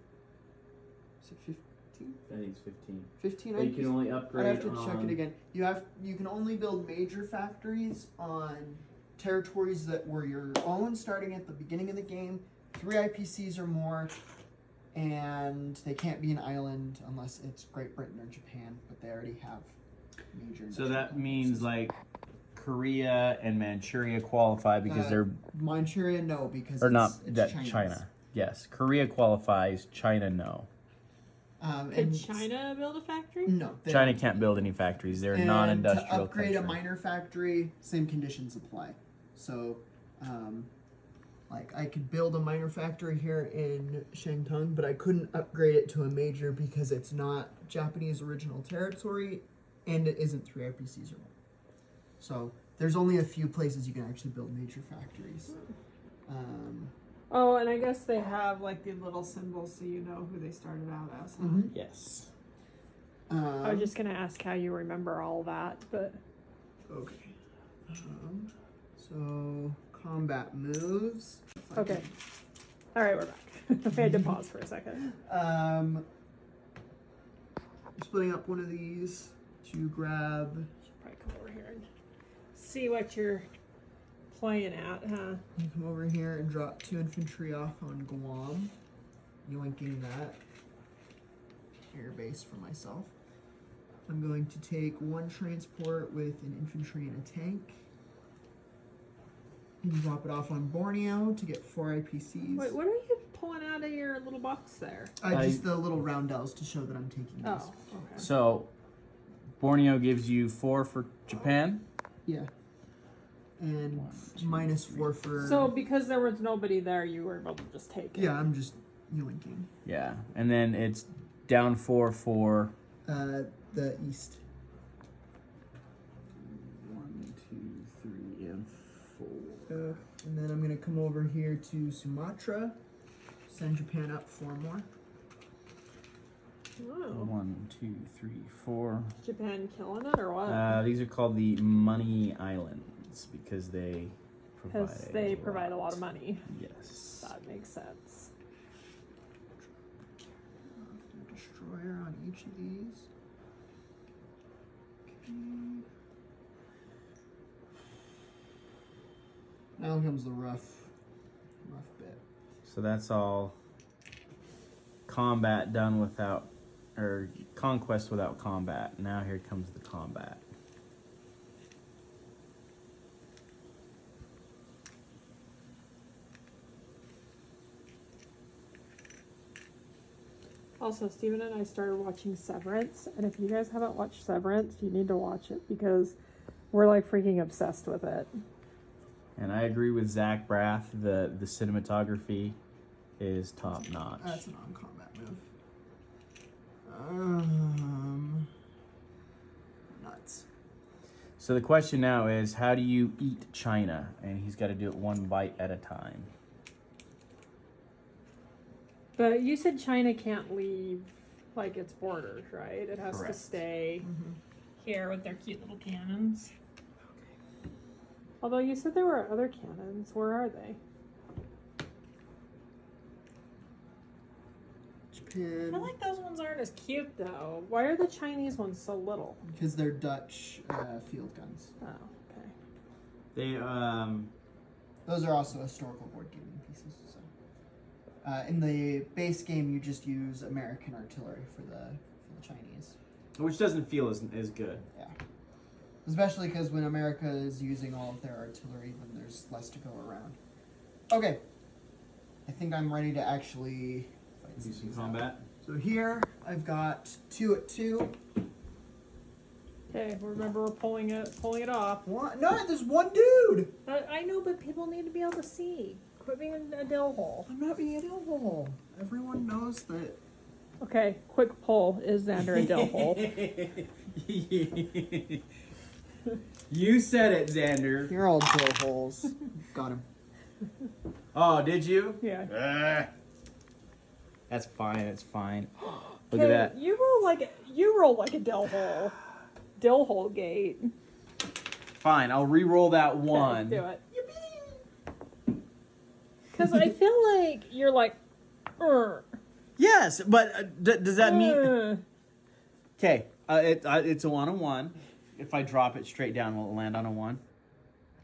Speaker 2: Is it 15?
Speaker 3: I think it's 15.
Speaker 2: 15
Speaker 3: But you can
Speaker 2: IPCs?
Speaker 3: only
Speaker 2: I
Speaker 3: upgrade.
Speaker 2: have to check it again. You can only build major factories on territories that were your own starting at the beginning of the game, 3 IPCs or more, and they can't be an island unless it's Great Britain or Japan, but they already have major.
Speaker 3: So
Speaker 2: industrial
Speaker 3: that means
Speaker 2: complexes.
Speaker 3: like Korea and Manchuria qualify because they're
Speaker 2: Manchuria, no, because
Speaker 3: or
Speaker 2: it's,
Speaker 3: not
Speaker 2: it's
Speaker 3: that
Speaker 2: Chinese.
Speaker 3: China. Yes, Korea qualifies. China no.
Speaker 1: Could
Speaker 2: And
Speaker 1: China build a factory?
Speaker 2: No, they
Speaker 3: China
Speaker 2: don't.
Speaker 3: can't build any factories. They're
Speaker 2: And
Speaker 3: non-industrial
Speaker 2: to upgrade
Speaker 3: country.
Speaker 2: a minor factory, same conditions apply. So, like I could build a minor factory here in Shangtung, but I couldn't upgrade it to a major because it's not Japanese original territory, and it isn't 3 IPCs or more. So there's only a few places you can actually build major factories.
Speaker 1: Oh, and I guess they have like the little symbols so you know who they started out as. Huh?
Speaker 2: Mhm.
Speaker 3: Yes.
Speaker 1: I was just gonna ask how you remember all that, but
Speaker 2: Okay. So combat moves.
Speaker 1: okay. All right, we're back. I had to pause for a second.
Speaker 2: I'm splitting up one of these to grab.
Speaker 1: Should probably come over here and see what you're playing at, huh?
Speaker 2: Come over here and drop 2 infantry off on Guam, yoinking that air base for myself. I'm going to take 1 transport with an infantry and a tank, and drop it off on Borneo to get 4 IPCs.
Speaker 1: Wait, what are you pulling out of your little box there?
Speaker 2: Just the little roundels to show that I'm taking these.
Speaker 1: Oh, okay.
Speaker 3: So Borneo gives you 4 for Japan.
Speaker 2: Yeah. And
Speaker 3: 1, 2,
Speaker 2: -4 for.
Speaker 1: So because there was nobody there, you were able to just take it.
Speaker 2: Yeah, I'm just yoinking.
Speaker 3: Yeah, and then it's down 4 for
Speaker 2: The east.
Speaker 3: 1, 2, 3, and 4.
Speaker 2: And then I'm gonna come over here to Sumatra, send Japan up 4 more.
Speaker 1: Wow.
Speaker 3: 1, 2, 3, 4.
Speaker 1: Japan killing it or what?
Speaker 3: These are called the Money Islands because they
Speaker 1: Because they provide a lot of money.
Speaker 3: Yes.
Speaker 1: That makes sense.
Speaker 2: Destroyer on each of these. Okay. Now comes the rough bit.
Speaker 3: So that's all combat done without, or conquest without combat. Now here comes the combat.
Speaker 1: Also, Steven and I started watching Severance, and if you guys haven't watched Severance, you need to watch it because we're like freaking obsessed with it.
Speaker 3: And I agree with Zach Braff. The cinematography is top notch.
Speaker 2: That's a non-combat move. Nuts.
Speaker 3: So the question now is, how do you eat China? And he's got to do it 1 bite at a time.
Speaker 1: But you said China can't leave like its borders, right? It has
Speaker 3: Correct.
Speaker 1: to stay here with their cute little cannons. Although you said there were other cannons. Where are they? I
Speaker 2: Japan.
Speaker 1: feel like those ones aren't as cute though. Why are the Chinese ones so little?
Speaker 2: Because they're Dutch field guns.
Speaker 1: Oh, okay.
Speaker 3: They
Speaker 2: Those are also historical board gaming pieces. So, in the base game, you just use American artillery for the Chinese.
Speaker 3: Which doesn't feel as good.
Speaker 2: Yeah. Especially because when America is using all of their artillery, then there's less to go around. Okay. I think I'm ready to actually fight
Speaker 3: Do some
Speaker 2: these
Speaker 3: combat.
Speaker 2: out. So here, I've got 2 at 2.
Speaker 1: Okay, remember we're pulling it off.
Speaker 2: One, no, there's one dude!
Speaker 1: I know, but people need to be able to see. Quit being a dill hole.
Speaker 2: I'm not being a dill hole. Everyone knows that.
Speaker 1: Okay, quick poll. Is Xander a dill hole?
Speaker 3: You said it, Xander.
Speaker 2: You're all dill holes. Got him.
Speaker 3: Oh, did you?
Speaker 1: Yeah.
Speaker 3: That's fine. It's fine. Look at that.
Speaker 1: You roll like a dill hole. Dill hole gate.
Speaker 3: Fine. I'll re-roll that
Speaker 1: Okay,
Speaker 3: one.
Speaker 1: do it. Because I feel like you're like,
Speaker 3: Yes, but does that mean?
Speaker 1: "Ugh."
Speaker 3: Okay, it's a 1-on-1. If I drop it straight down, will it land on a 1?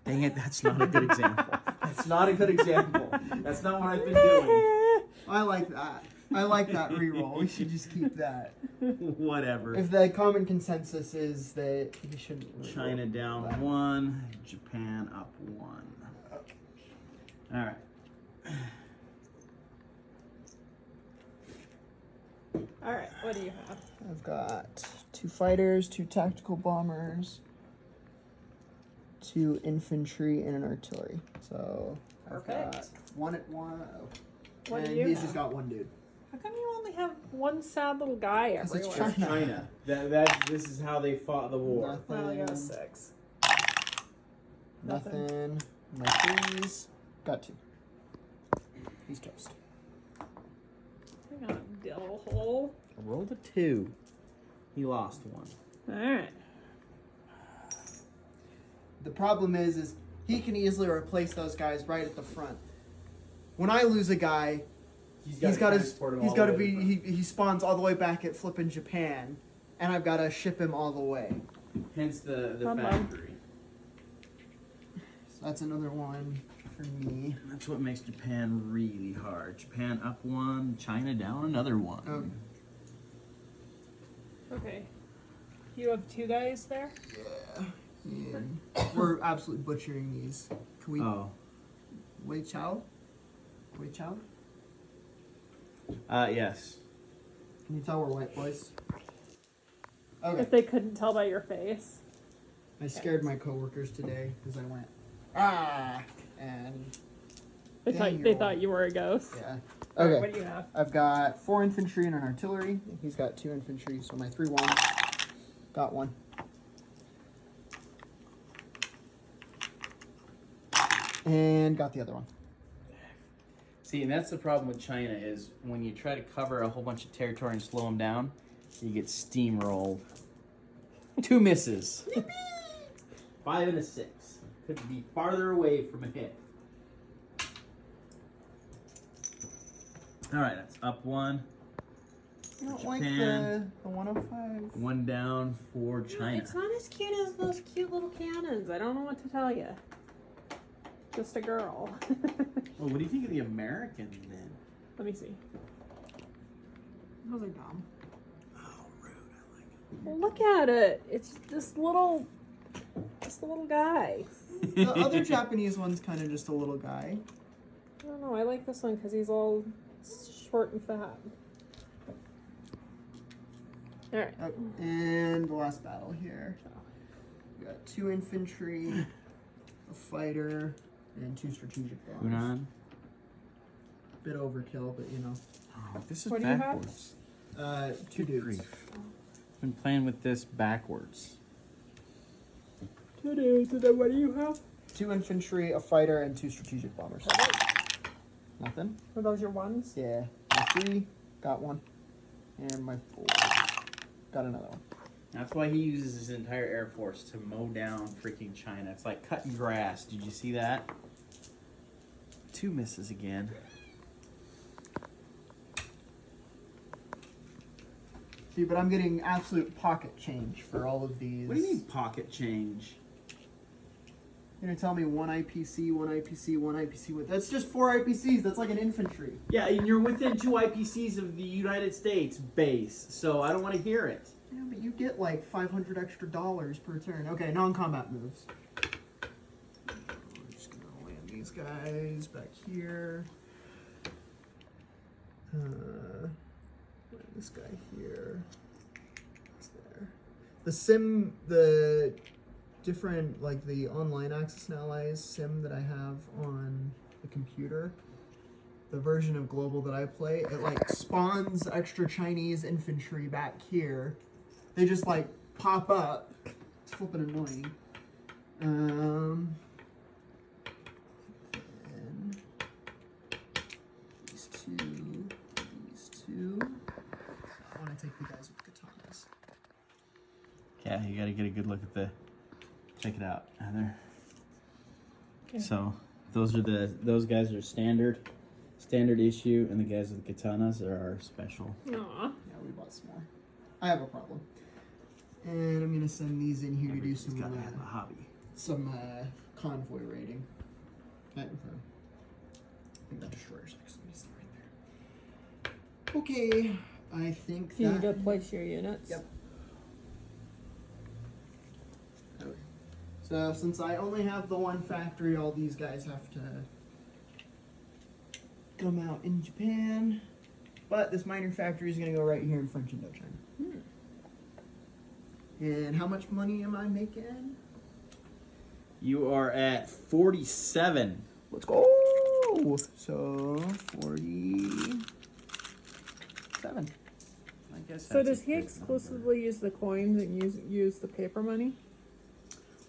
Speaker 3: Dang it, that's not a good example. That's not a good example. That's not what I've been doing.
Speaker 2: I like that. I like that reroll. We should just keep that.
Speaker 3: Whatever.
Speaker 2: If the common consensus is that you shouldn't. re-roll
Speaker 3: China down
Speaker 2: that.
Speaker 3: 1, Japan up 1. All right.
Speaker 1: All right, what do you have?
Speaker 2: I've got 2 fighters, 2 tactical bombers, 2 infantry, and an artillery. So I've got
Speaker 1: Perfect.
Speaker 2: 1 at 1.
Speaker 1: What do
Speaker 2: and
Speaker 1: you
Speaker 2: he's
Speaker 1: have?
Speaker 2: just got 1 dude.
Speaker 1: How come you only have one sad little guy
Speaker 2: 'Cause it's
Speaker 1: everywhere?
Speaker 2: China.
Speaker 3: This is how they fought the war.
Speaker 2: Nothing.
Speaker 1: Well, you have 6.
Speaker 2: Nothing. My 3s. Got 2. He's toast.
Speaker 1: Hang on, dill hole.
Speaker 3: I rolled a 2. He lost 1.
Speaker 1: All right.
Speaker 2: The problem is he can easily replace those guys right at the front. When I lose a guy, he spawns all the way back at flippin' Japan, and I've got to ship him all the way.
Speaker 3: Hence the
Speaker 1: Bum, bum.
Speaker 3: factory.
Speaker 2: So that's another one for me.
Speaker 3: That's what makes Japan really hard. Japan up 1, China down another 1.
Speaker 1: Okay. You have 2 guys there?
Speaker 2: Yeah. We're absolutely butchering these. Can we?
Speaker 3: Oh.
Speaker 2: Wei Chao? Wei Chao?
Speaker 3: Yes.
Speaker 2: Can you tell we're white boys? Okay.
Speaker 1: If they couldn't tell by your face.
Speaker 2: I scared my coworkers today because I went, and
Speaker 1: They
Speaker 2: Dang,
Speaker 1: thought they
Speaker 2: you're
Speaker 1: thought you were a ghost.
Speaker 2: yeah.
Speaker 1: All right,
Speaker 2: Okay.
Speaker 1: what do you have?
Speaker 2: I've got 4 infantry and an artillery. He's got 2 infantry, so my 3-1. Got 1. And got the other one.
Speaker 3: See, and that's the problem with China is when you try to cover a whole bunch of territory and slow them down, you get steamrolled. 2 misses. 5 and a 6. Couldn't be farther away from a hit. All right, that's up 1.
Speaker 2: I don't like
Speaker 3: Japan.
Speaker 2: the 105.
Speaker 3: 1 down for China.
Speaker 1: It's not as cute as those cute little cannons. I don't know what to tell you. Just a girl.
Speaker 3: Well, what do you think of the American then?
Speaker 1: Let me see.
Speaker 2: Those are dumb.
Speaker 3: Oh, rude. I like it.
Speaker 1: Well, look at it. It's just a little guy.
Speaker 2: The other Japanese one's kind of just a little guy.
Speaker 1: I don't know. I like this one because he's all short and fat. All right.
Speaker 2: Oh, and the last battle here. We got 2 infantry, a fighter, and 2 strategic bombs.
Speaker 3: Hunan?
Speaker 2: Bit overkill, but you know.
Speaker 3: Oh, this is
Speaker 1: What do you have?
Speaker 3: backwards.
Speaker 2: 2
Speaker 3: Good
Speaker 2: dudes.
Speaker 3: grief. I've been playing with this backwards.
Speaker 1: 2 days. And then what do you have?
Speaker 2: 2 infantry, a fighter, and 2 strategic bombers. Nothing?
Speaker 1: Are those your ones?
Speaker 2: Yeah. My 3, got 1. And my 4, got another one.
Speaker 3: That's why he uses his entire air force to mow down freaking China. It's like cutting grass. Did you see that? 2 misses again.
Speaker 2: See, but I'm getting absolute pocket change for all of these.
Speaker 3: What do you mean pocket change?
Speaker 2: You're gonna tell me one IPC, one IPC, one IPC with that's just 4 IPCs. That's like an infantry.
Speaker 4: Yeah, and you're within 2 IPCs of the United States base, so I don't want to hear it.
Speaker 2: Yeah, but you get like $500 extra per turn. Okay, non-combat moves. We're just gonna land these guys back here. Land this guy here. It's there. The different, like the online Axis and Allies sim that I have on the computer, the version of Global that I play, it like spawns extra Chinese infantry back here. They just like pop up. It's flipping annoying. And these two. I want to take the guys with katanas.
Speaker 3: Yeah, you gotta get a good look at the. Check it out, Heather.
Speaker 1: Okay.
Speaker 3: So those guys are standard issue, and the guys with the katanas are our special.
Speaker 1: Aw.
Speaker 2: Yeah, we bought some more. I have a problem. And I'm gonna send these in here to do some
Speaker 4: Gotta have a hobby.
Speaker 2: convoy raiding. I think that destroyer's actually gonna stay right there. Okay, I think
Speaker 1: You
Speaker 2: that.
Speaker 1: need to place your units.
Speaker 2: Yep. Okay. So since I only have the one factory, all these guys have to come out in Japan. But this minor factory is gonna go right here in French Indochina. And how much money am I making?
Speaker 3: You are at 47.
Speaker 2: Let's go. So 47.
Speaker 3: I guess.
Speaker 1: So
Speaker 3: that's
Speaker 1: does
Speaker 3: a
Speaker 1: he
Speaker 3: good
Speaker 1: exclusively use the coins and use the paper money?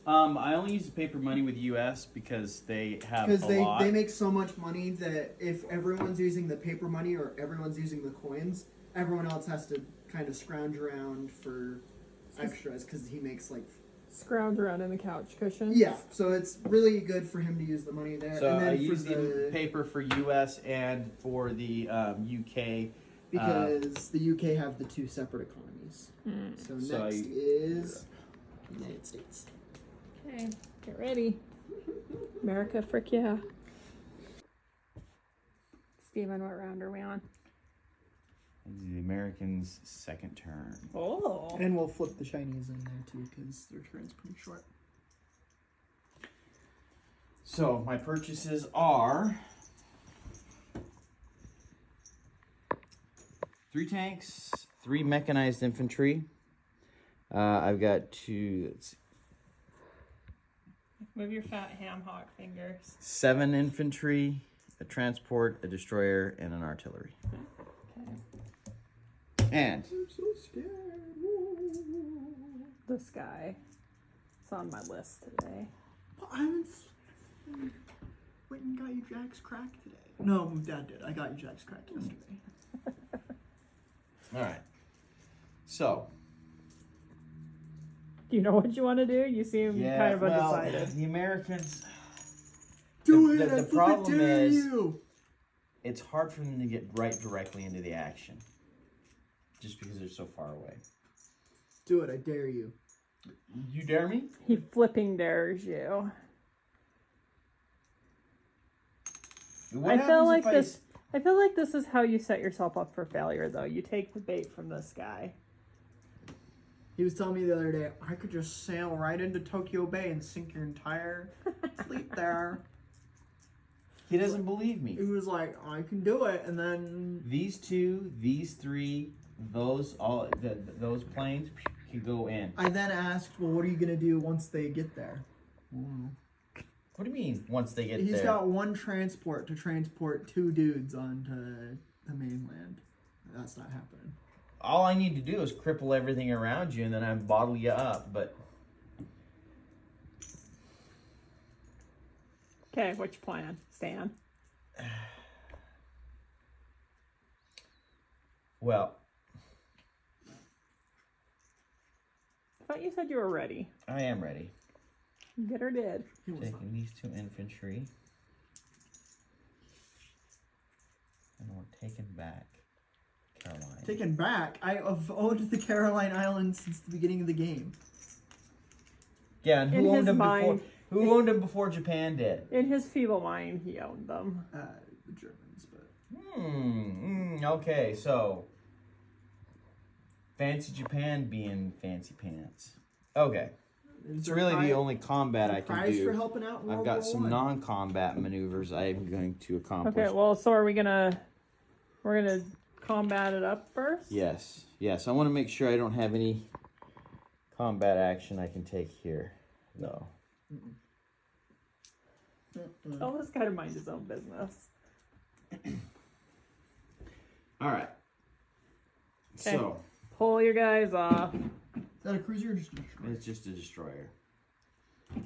Speaker 3: number. I only use the paper money with US because they have
Speaker 2: Because
Speaker 3: a lot.
Speaker 2: they make so much money that if everyone's using the paper money or everyone's using the coins, everyone else has to kind of scrounge around for extras because he makes like.
Speaker 1: Scrounge around in the couch cushion.
Speaker 2: Yeah, so it's really good for him to use the money there.
Speaker 3: So
Speaker 2: and then
Speaker 3: I
Speaker 2: for
Speaker 3: use the paper for US and for the UK.
Speaker 2: because the UK have the 2 separate economies. So
Speaker 3: So
Speaker 2: next is United States.
Speaker 1: Okay, get ready. America, frick yeah. Steven, what round are we on?
Speaker 3: The Americans' second turn.
Speaker 1: Oh.
Speaker 2: And we'll flip the Chinese in there too because their turn's pretty short.
Speaker 3: So my purchases are 3 tanks, 3 mechanized infantry. I've got 2. Let's see,
Speaker 1: Move your fat ham hock fingers.
Speaker 3: 7 infantry, a transport, a destroyer, and an artillery.
Speaker 1: Okay.
Speaker 3: And
Speaker 2: I'm so scared.
Speaker 1: This guy. It's on my list today.
Speaker 2: I haven't went and got you Jack's crack today. No, Dad did. I got you Jack's crack yesterday.
Speaker 3: all right. So
Speaker 1: Do you know what you want to do? You seem kind of undecided.
Speaker 3: the Americans.
Speaker 2: Do
Speaker 3: The-
Speaker 2: it!
Speaker 3: the
Speaker 2: I
Speaker 3: problem
Speaker 2: flipping dare
Speaker 3: is-
Speaker 2: you!
Speaker 3: It's hard for them to get right directly into the action, just because they're so far away.
Speaker 2: Do it! I dare you.
Speaker 3: You dare me?
Speaker 1: He flipping dares you.
Speaker 3: What
Speaker 1: I feel
Speaker 3: happens
Speaker 1: like
Speaker 3: if I
Speaker 1: this. I feel like this is how you set yourself up for failure, though. You take the bait from this guy.
Speaker 2: He was telling me the other day, I could just sail right into Tokyo Bay and sink your entire fleet there.
Speaker 3: He doesn't believe
Speaker 2: He
Speaker 3: me.
Speaker 2: was like, I can do it, and then
Speaker 3: These 2, these 3, those those planes can go in.
Speaker 2: I then asked, well, what are you gonna do once they get there?
Speaker 3: What do you mean once they get
Speaker 2: He's
Speaker 3: there?
Speaker 2: got 1 transport to transport 2 dudes onto the mainland. That's not happening.
Speaker 3: All I need to do is cripple everything around you, and then I bottle you up. But
Speaker 1: Okay, what's your plan, Stan?
Speaker 3: well,
Speaker 1: I thought you said you were ready.
Speaker 3: I am ready.
Speaker 1: Get or did.
Speaker 2: He was not.
Speaker 3: Taking these 2 infantry, and we're taking back Caroline.
Speaker 2: Taken back. I have owned the Caroline Islands since the beginning of the game.
Speaker 3: Yeah, and
Speaker 1: In
Speaker 3: who
Speaker 1: his
Speaker 3: owned them
Speaker 1: mind.
Speaker 3: before? Who owned them before Japan did?
Speaker 1: In his feeble mind, he owned them.
Speaker 2: The Germans, but
Speaker 3: Okay, so fancy Japan being fancy pants. Okay, it's really the only combat I can
Speaker 2: prize
Speaker 3: do.
Speaker 2: for helping out. In
Speaker 3: I've
Speaker 2: World
Speaker 3: got
Speaker 2: War
Speaker 3: some
Speaker 2: I.
Speaker 3: non-combat maneuvers I am going to accomplish.
Speaker 1: Okay, well, so we're gonna combat it up first?
Speaker 3: Yes. I want to make sure I don't have any combat action I can take here. No.
Speaker 1: Tell this guy to mind his own business.
Speaker 3: All right.
Speaker 1: Okay.
Speaker 3: So
Speaker 1: Pull your guys off.
Speaker 2: Is that a cruiser or just a destroyer?
Speaker 3: it's just a destroyer.
Speaker 2: All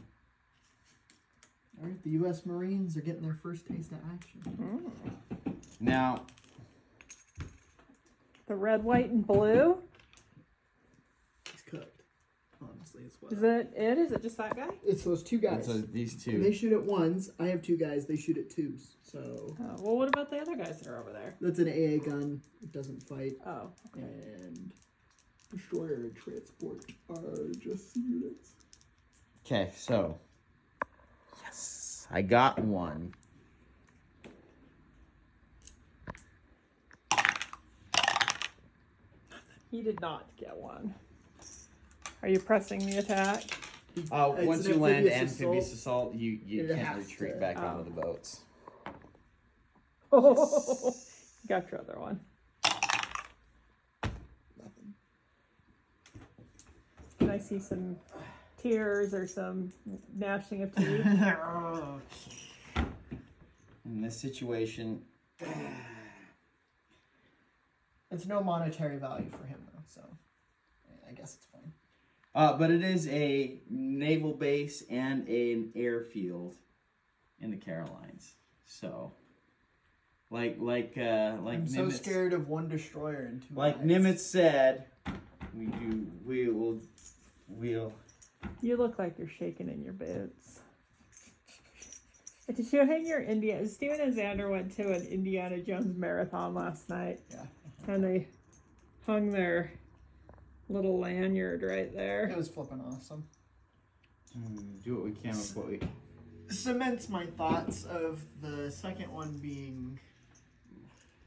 Speaker 2: right, the U.S. Marines are getting their first taste of action.
Speaker 3: Now,
Speaker 1: The red, white, and blue.
Speaker 2: It's cooked. Honestly, it's what.
Speaker 1: Is it? Is it just that guy?
Speaker 2: It's those two guys.
Speaker 3: so these
Speaker 2: And they
Speaker 3: two.
Speaker 2: shoot at ones. I have two guys. They shoot at twos. So
Speaker 1: Oh, well, what about the other guys that are over there?
Speaker 2: that's an AA gun. It doesn't fight.
Speaker 1: Oh, okay.
Speaker 2: And destroyer and transport are just units.
Speaker 3: Okay, so yes, I got one.
Speaker 1: He did not get one. Are you pressing the attack?
Speaker 2: It's
Speaker 3: Once
Speaker 2: an
Speaker 3: you land
Speaker 2: amphibious
Speaker 3: amphibious assault, you
Speaker 2: It
Speaker 3: can't
Speaker 2: has
Speaker 3: retreat
Speaker 2: to-
Speaker 3: back
Speaker 1: oh.
Speaker 3: onto the boats.
Speaker 1: Oh, you got your other one.
Speaker 2: Nothing.
Speaker 1: Can I see some tears or some gnashing of teeth?
Speaker 3: In this situation,
Speaker 2: It's no monetary value for him though, so I guess it's fine.
Speaker 3: but it is a naval base and an airfield in the Carolines. So, like
Speaker 2: I'm so
Speaker 3: Nimitz,
Speaker 2: scared of one destroyer and two.
Speaker 3: like
Speaker 2: guys.
Speaker 3: Nimitz said, we'll.
Speaker 1: You look like you're shaking in your boots. Did you hang your Indiana? Steven and Xander went to an Indiana Jones marathon last night.
Speaker 2: Yeah.
Speaker 1: And they hung their little lanyard right
Speaker 2: It
Speaker 1: there.
Speaker 2: was flipping awesome.
Speaker 3: Do what we can with what we.
Speaker 2: Cements my thoughts of the second one being.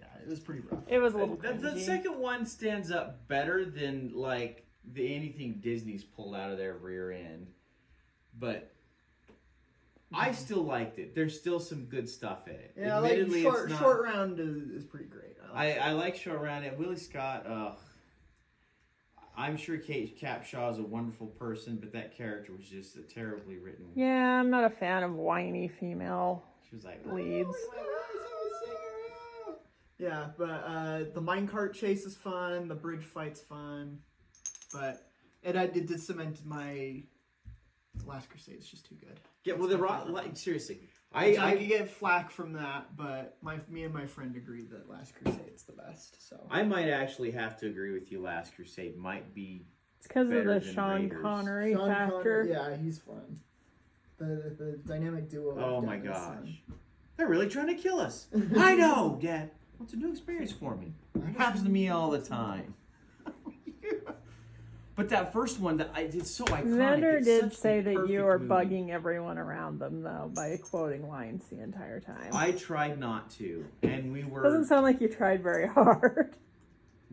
Speaker 2: Yeah, it was pretty rough.
Speaker 1: It was a little
Speaker 3: The
Speaker 1: cringy.
Speaker 3: second one stands up better than like anything Disney's pulled out of their rear end, but I still liked it. There's still some good stuff in it.
Speaker 2: Yeah, like
Speaker 3: Admittedly,
Speaker 2: short,
Speaker 3: it's not,
Speaker 2: short round is pretty great.
Speaker 3: I like short round. And Willie Scott. I'm sure Kate Capshaw is a wonderful person, but that character was just a terribly written.
Speaker 1: Yeah, I'm not a fan of whiny female
Speaker 3: She was like,
Speaker 1: leads.
Speaker 2: Yeah, but the minecart chase is fun. The bridge fight's fun, but it did cement my Last Crusade is just too good.
Speaker 3: yeah. Well, like seriously,
Speaker 2: I
Speaker 3: I
Speaker 2: could get flack from that, but me and my friend agreed that Last Crusade's the best. So
Speaker 3: I might actually have to agree with you. Last Crusade might be.
Speaker 1: It's because of
Speaker 3: Better
Speaker 1: the
Speaker 3: than
Speaker 1: Sean
Speaker 3: Raiders.
Speaker 1: Connery
Speaker 2: Sean
Speaker 1: factor.
Speaker 2: Connery, yeah, he's fun. The dynamic duo. of
Speaker 3: Oh
Speaker 2: Dad
Speaker 3: my
Speaker 2: and
Speaker 3: gosh. They're really trying to kill us. I know, Dad. It's a new experience for me. It happens to me all the time. But that first one that I did so iconic.
Speaker 1: Xander
Speaker 3: it's
Speaker 1: did
Speaker 3: such
Speaker 1: say
Speaker 3: the
Speaker 1: that
Speaker 3: perfect
Speaker 1: you are
Speaker 3: movie.
Speaker 1: bugging everyone around them, though, by quoting lines the entire time.
Speaker 3: I tried not to, and we
Speaker 1: Doesn't
Speaker 3: were.
Speaker 1: sound like you tried very hard.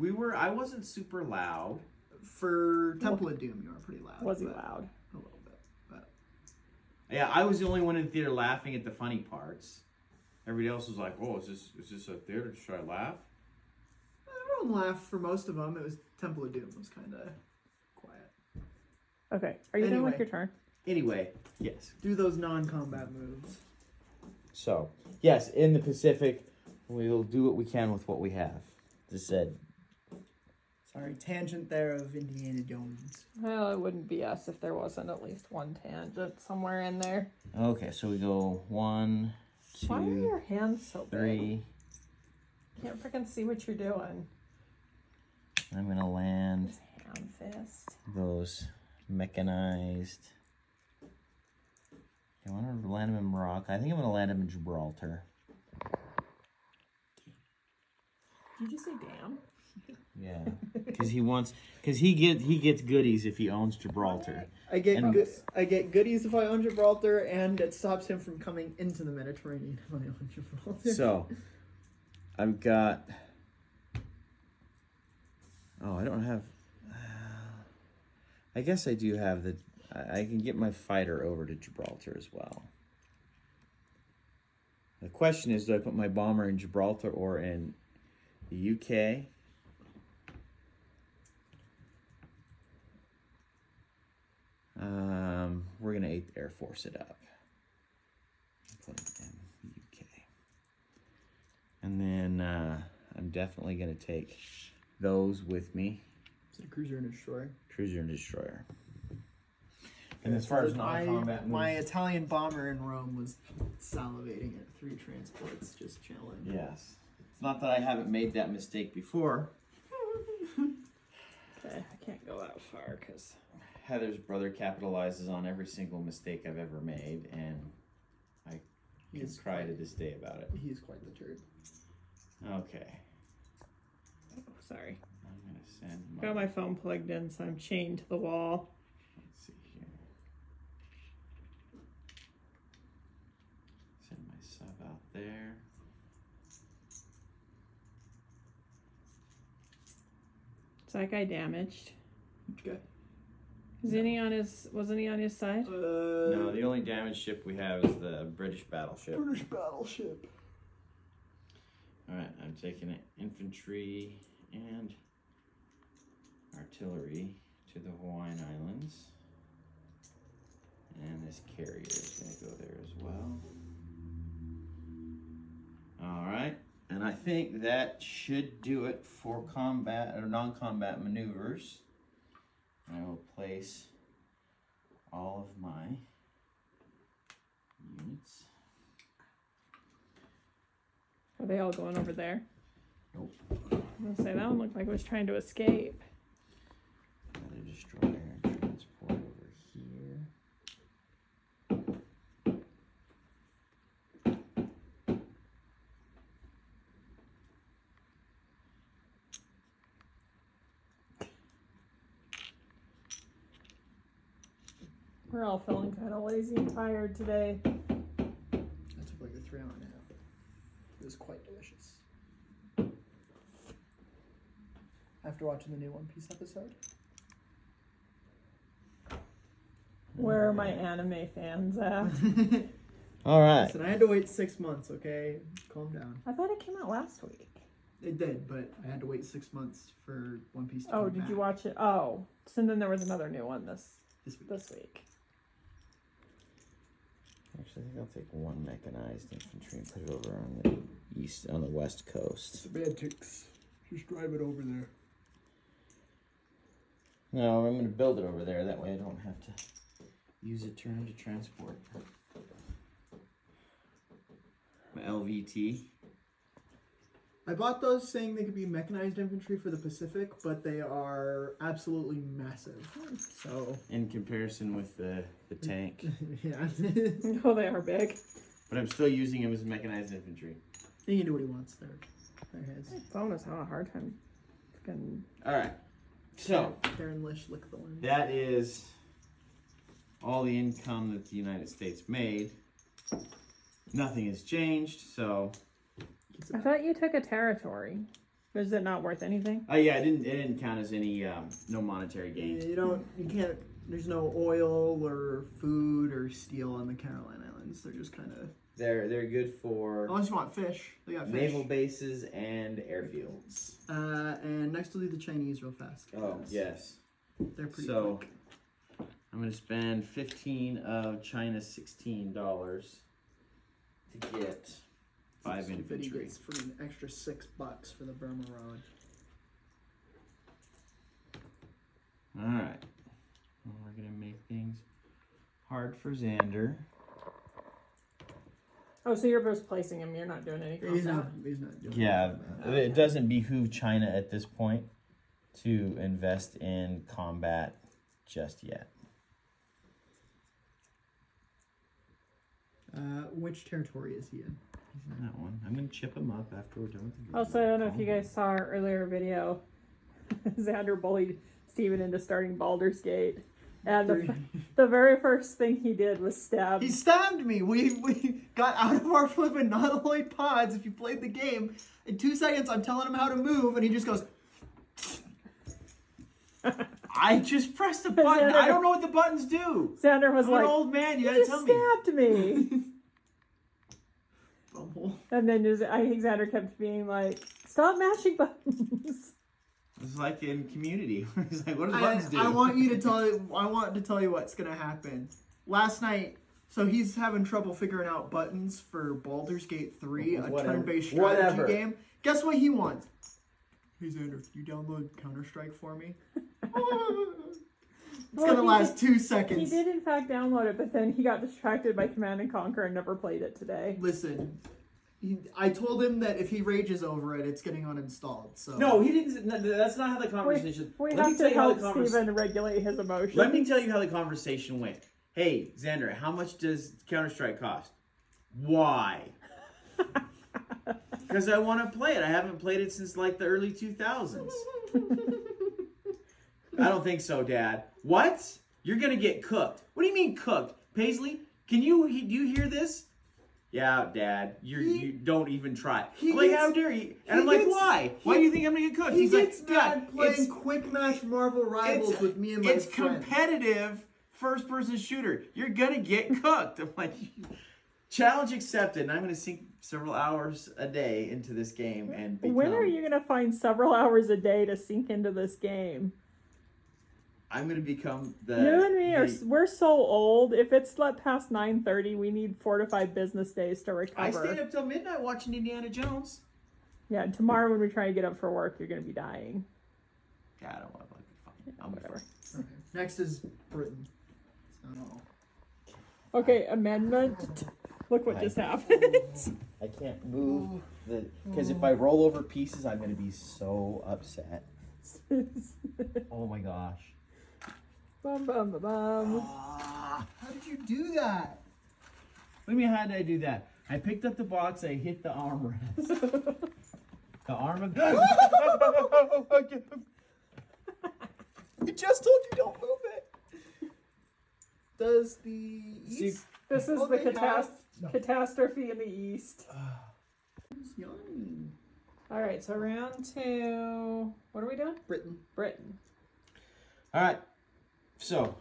Speaker 3: I wasn't super loud.
Speaker 2: For Temple of Doom, you were pretty loud.
Speaker 1: Was he
Speaker 2: but-
Speaker 1: loud?
Speaker 2: A little bit, but
Speaker 3: Yeah, I was the only one in theater laughing at the funny parts. Everybody else was like, "Oh, is this a theater? Should I laugh?"
Speaker 2: everyone laughed for most of them. It was Temple of Doom was kind of quiet.
Speaker 1: Okay, are you done with
Speaker 2: Anyway.
Speaker 1: your turn?
Speaker 3: Anyway, yes.
Speaker 2: Do those non-combat moves.
Speaker 3: So, yes, in the Pacific, we'll do what we can with what we have. Just said.
Speaker 2: Sorry, tangent there of Indiana Jones.
Speaker 1: Well, it wouldn't be us if there wasn't at least one tangent somewhere in there.
Speaker 3: Okay, so we go 1, 2,
Speaker 1: Why are your hands so big?
Speaker 3: 3.
Speaker 1: Can't freaking see what you're doing.
Speaker 3: I'm gonna land
Speaker 1: Hand fist.
Speaker 3: those mechanized. I want to land them in Morocco. I think I'm gonna land them in Gibraltar.
Speaker 1: Did you just say damn?
Speaker 3: Yeah, because he gets goodies if he owns Gibraltar.
Speaker 2: I get
Speaker 3: And-
Speaker 2: I get goodies if I own Gibraltar, and it stops him from coming into the Mediterranean if I own Gibraltar.
Speaker 3: So, I've got. Oh, I don't have. I guess I do have the. I can get my fighter over to Gibraltar as well. The question is, do I put my bomber in Gibraltar or in the UK? We're gonna 8th Air Force it up. Put it in the UK. And then I'm definitely gonna take those with me.
Speaker 2: Is it a cruiser and a destroyer?
Speaker 3: Cruiser and destroyer. And as far as non-combat
Speaker 2: my
Speaker 3: moves,
Speaker 2: Italian bomber in Rome was salivating at 3 transports, just chilling.
Speaker 3: yes. It's not that I haven't made that mistake before.
Speaker 1: Okay, I can't go that far because
Speaker 3: Heather's brother capitalizes on every single mistake I've ever made, and I can
Speaker 2: He's
Speaker 3: cry
Speaker 2: quite-
Speaker 3: to this day about it.
Speaker 2: He's quite the turd.
Speaker 3: Okay.
Speaker 1: sorry.
Speaker 3: I'm gonna send
Speaker 1: Got my phone plugged in, so I'm chained to the wall.
Speaker 3: Let's see here. Send my sub out there.
Speaker 1: Is that guy damaged?
Speaker 2: Okay.
Speaker 1: Wasn't he on his side?
Speaker 3: No, the only damaged ship we have is the British battleship.
Speaker 2: British battleship.
Speaker 3: Alright, I'm taking it infantry and artillery to the Hawaiian Islands. And this carrier is going to go there as well. Alright, and I think that should do it for combat or non-combat maneuvers. I will place all of my units.
Speaker 1: Are they all going over there?
Speaker 3: Nope.
Speaker 1: I'm gonna say that one looked like it was trying to escape.
Speaker 3: Another destroyer and transport over here.
Speaker 1: We're all feeling kind of lazy and tired today.
Speaker 2: That took like a 3 hour nap. It was quite delicious. After watching the new One Piece episode.
Speaker 1: Where are my anime fans at?
Speaker 3: Alright.
Speaker 2: Listen, I had to wait 6 months, okay? Calm down.
Speaker 1: I thought it came out last week.
Speaker 2: It did, but I had to wait 6 months for One Piece to
Speaker 1: Oh,
Speaker 2: come
Speaker 1: did you
Speaker 2: back
Speaker 1: watch it? Oh, so then there was another new one this
Speaker 2: this week.
Speaker 1: week.
Speaker 3: Actually, I think I'll take one mechanized infantry and put it over on the west coast.
Speaker 2: Semantics. Just drive it over there.
Speaker 3: No, I'm going to build it over there. That way I don't have to use a turn to transport. My LVT.
Speaker 2: I bought those saying they could be mechanized infantry for the Pacific, but they are absolutely massive. So,
Speaker 3: In comparison with the tank.
Speaker 2: yeah.
Speaker 1: Oh, they are big.
Speaker 3: But I'm still using him as mechanized infantry.
Speaker 2: He can do what he wants there. They're his.
Speaker 1: Phone is having a hard time. Fucking.
Speaker 3: Alright. So,
Speaker 2: Darren Lish, lick the wind.
Speaker 3: that is all the income that the United States made. Nothing has changed, so...
Speaker 1: I thought you took a territory. Is it not worth anything?
Speaker 3: yeah, it didn't count as any, no monetary gain.
Speaker 2: You can't, there's no oil or food or steel on the Caroline Islands. They're just kind of,
Speaker 3: They're good for
Speaker 2: unless you want fish, they got fish.
Speaker 3: naval bases and airfields.
Speaker 2: And next we'll do the Chinese real fast.
Speaker 3: Oh,
Speaker 2: 'cause
Speaker 3: yes.
Speaker 2: They're pretty
Speaker 3: So,
Speaker 2: quick.
Speaker 3: I'm going to spend 15 of China's $16 to get 5
Speaker 2: Stupid, he
Speaker 3: infantry.
Speaker 2: gets free an extra $6 for the Burma Road.
Speaker 3: Alright. Well, we're going to make things hard for Xander.
Speaker 1: Oh, so you're just placing him. You're not doing any
Speaker 2: He's
Speaker 1: combat.
Speaker 2: not. He's not doing
Speaker 3: Yeah,
Speaker 2: it.
Speaker 3: it doesn't behoove China at this point to invest in combat just yet.
Speaker 2: Which territory is he in?
Speaker 3: That one. I'm gonna chip him up after we're done with the video.
Speaker 1: Also, I don't know if you guys saw our earlier video. Xander bullied Steven into starting Baldur's Gate. And the very first thing he did was stab.
Speaker 2: He stabbed me. We got out of our flippin' non-alloyed pods. If you played the game, in 2 seconds I'm telling him how to move, and he just goes.
Speaker 3: I just pressed the button. I don't know what the buttons do.
Speaker 1: Xander was
Speaker 3: I'm
Speaker 1: like,
Speaker 3: an old man. You
Speaker 1: "You
Speaker 3: gotta
Speaker 1: just
Speaker 3: tell me.
Speaker 1: stabbed me."
Speaker 2: Bumble.
Speaker 1: And then I think Xander kept being like, "Stop mashing buttons."
Speaker 3: It's like in Community. It's like, what do the buttons do?
Speaker 2: I want to tell you what's gonna happen. Last night, so he's having trouble figuring out buttons for Baldur's Gate 3, a
Speaker 4: Whatever.
Speaker 2: turn-based strategy
Speaker 4: Whatever.
Speaker 2: game. Guess what he wants? Hey Xander, can you download Counter-Strike for me? It's
Speaker 1: Well,
Speaker 2: gonna
Speaker 1: he
Speaker 2: last
Speaker 1: did-
Speaker 2: 2
Speaker 1: He
Speaker 2: seconds.
Speaker 1: did in fact download it, but then he got distracted by Command and Conquer and never played it today.
Speaker 2: Listen, I told him that if he rages over it, it's getting uninstalled. So
Speaker 4: No, he didn't. No, that's not how the conversation.
Speaker 1: We
Speaker 4: Let me
Speaker 1: have
Speaker 4: tell
Speaker 1: to
Speaker 4: you how
Speaker 1: help
Speaker 4: the convers-
Speaker 1: Steven regulate his emotions.
Speaker 3: Let me tell you how the conversation went. Hey, Xander, how much does Counter-Strike cost? Why? Because I want to play it. I haven't played it since like the early 2000s. I don't think so, Dad. What? You're gonna get cooked. What do you mean cooked? Paisley, do you hear this? Yeah, Dad. You don't even try. I'm like, how dare you? And I'm like, why? Why do you think I'm gonna get cooked?
Speaker 2: he
Speaker 3: He's
Speaker 2: gets
Speaker 3: like,
Speaker 2: mad
Speaker 3: Dad,
Speaker 2: playing Quick Match Marvel Rivals with me and my
Speaker 3: it's
Speaker 2: friend.
Speaker 3: competitive first-person shooter. You're gonna get cooked. I'm like, challenge accepted. And I'm gonna sink several hours a day into this game and become.
Speaker 1: When are you going to find several hours a day to sink into this game?
Speaker 3: I'm gonna become the.
Speaker 1: You and me we're so old. If it's past 9:30, we need 4 to 5 business days to
Speaker 3: I
Speaker 1: recover.
Speaker 3: stayed up till midnight watching Indiana Jones.
Speaker 1: Yeah, tomorrow when we try to get up for work, you're going to be dying.
Speaker 3: Yeah, I don't want to be fine. I'll be
Speaker 1: Whatever.
Speaker 3: fine.
Speaker 2: Okay. Next is Britain. So,
Speaker 1: Okay, amendment. Look what just happened.
Speaker 3: I can't move because if I roll over pieces, I'm gonna be so upset. Oh my gosh.
Speaker 1: Bum, bum, bum, bum.
Speaker 2: how did you do that?
Speaker 3: What do you mean, how did I do that? I picked up the box, I hit the armrest. The arm of.
Speaker 2: I just told you don't move it. Does the East?
Speaker 1: This is
Speaker 2: Oh,
Speaker 1: the
Speaker 2: they have-
Speaker 1: catastrophe in the East.
Speaker 2: Who's yawning?
Speaker 1: All right, so round 2. What are we doing?
Speaker 2: Britain.
Speaker 1: Britain.
Speaker 3: All right. So,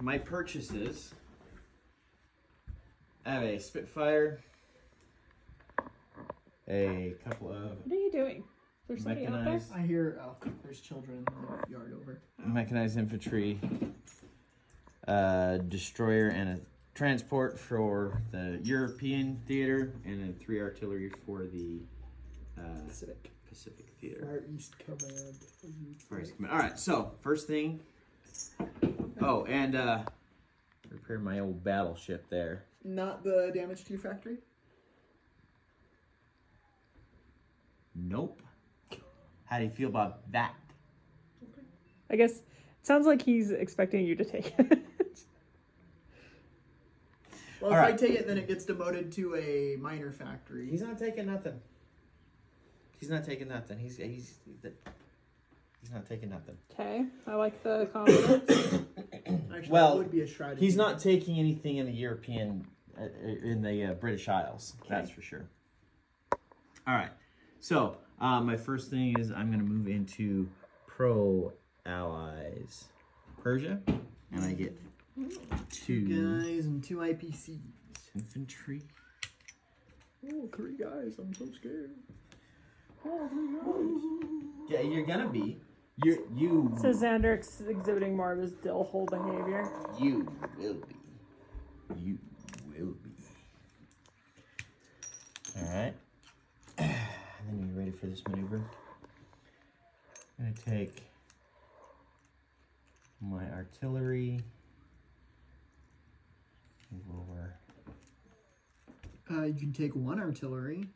Speaker 3: my purchases. I have a Spitfire, a couple of
Speaker 1: What are you doing? There's somebody out there?
Speaker 3: mechanized,
Speaker 2: I hear. Oh, there's children in the yard over.
Speaker 3: mechanized infantry, destroyer, and a transport for the European theater, and then 3 artillery for the
Speaker 2: Pacific.
Speaker 3: Pacific theater.
Speaker 2: Far East Command.
Speaker 3: Far East Command. All right. So first thing. Oh, and repair my old battleship there.
Speaker 2: Not the damage to your factory.
Speaker 3: Nope. How do you feel about that?
Speaker 1: I guess it sounds like he's expecting you to take it.
Speaker 2: Well,
Speaker 3: All
Speaker 2: if I
Speaker 3: right.
Speaker 2: take it, then it gets demoted to a minor factory.
Speaker 3: He's not taking nothing. He's not taking nothing. He's not taking nothing.
Speaker 1: Okay, I like the confidence.
Speaker 2: Actually,
Speaker 3: Well,
Speaker 2: that would be a strategy.
Speaker 3: He's not taking anything in the European, in the British Isles. That's for sure. All right. So my first thing is I'm going to move into pro allies, Persia, and I get 2
Speaker 2: guys and 2 IPCs.
Speaker 3: infantry.
Speaker 2: Oh, 3 guys. I'm so scared.
Speaker 3: Yeah, you're gonna be. You
Speaker 1: So Xander exhibiting more of his dill hole behavior.
Speaker 3: You will be. You will be. Alright. And then you ready for this maneuver? I'm going to take my artillery. Lower.
Speaker 2: You can take 1 artillery.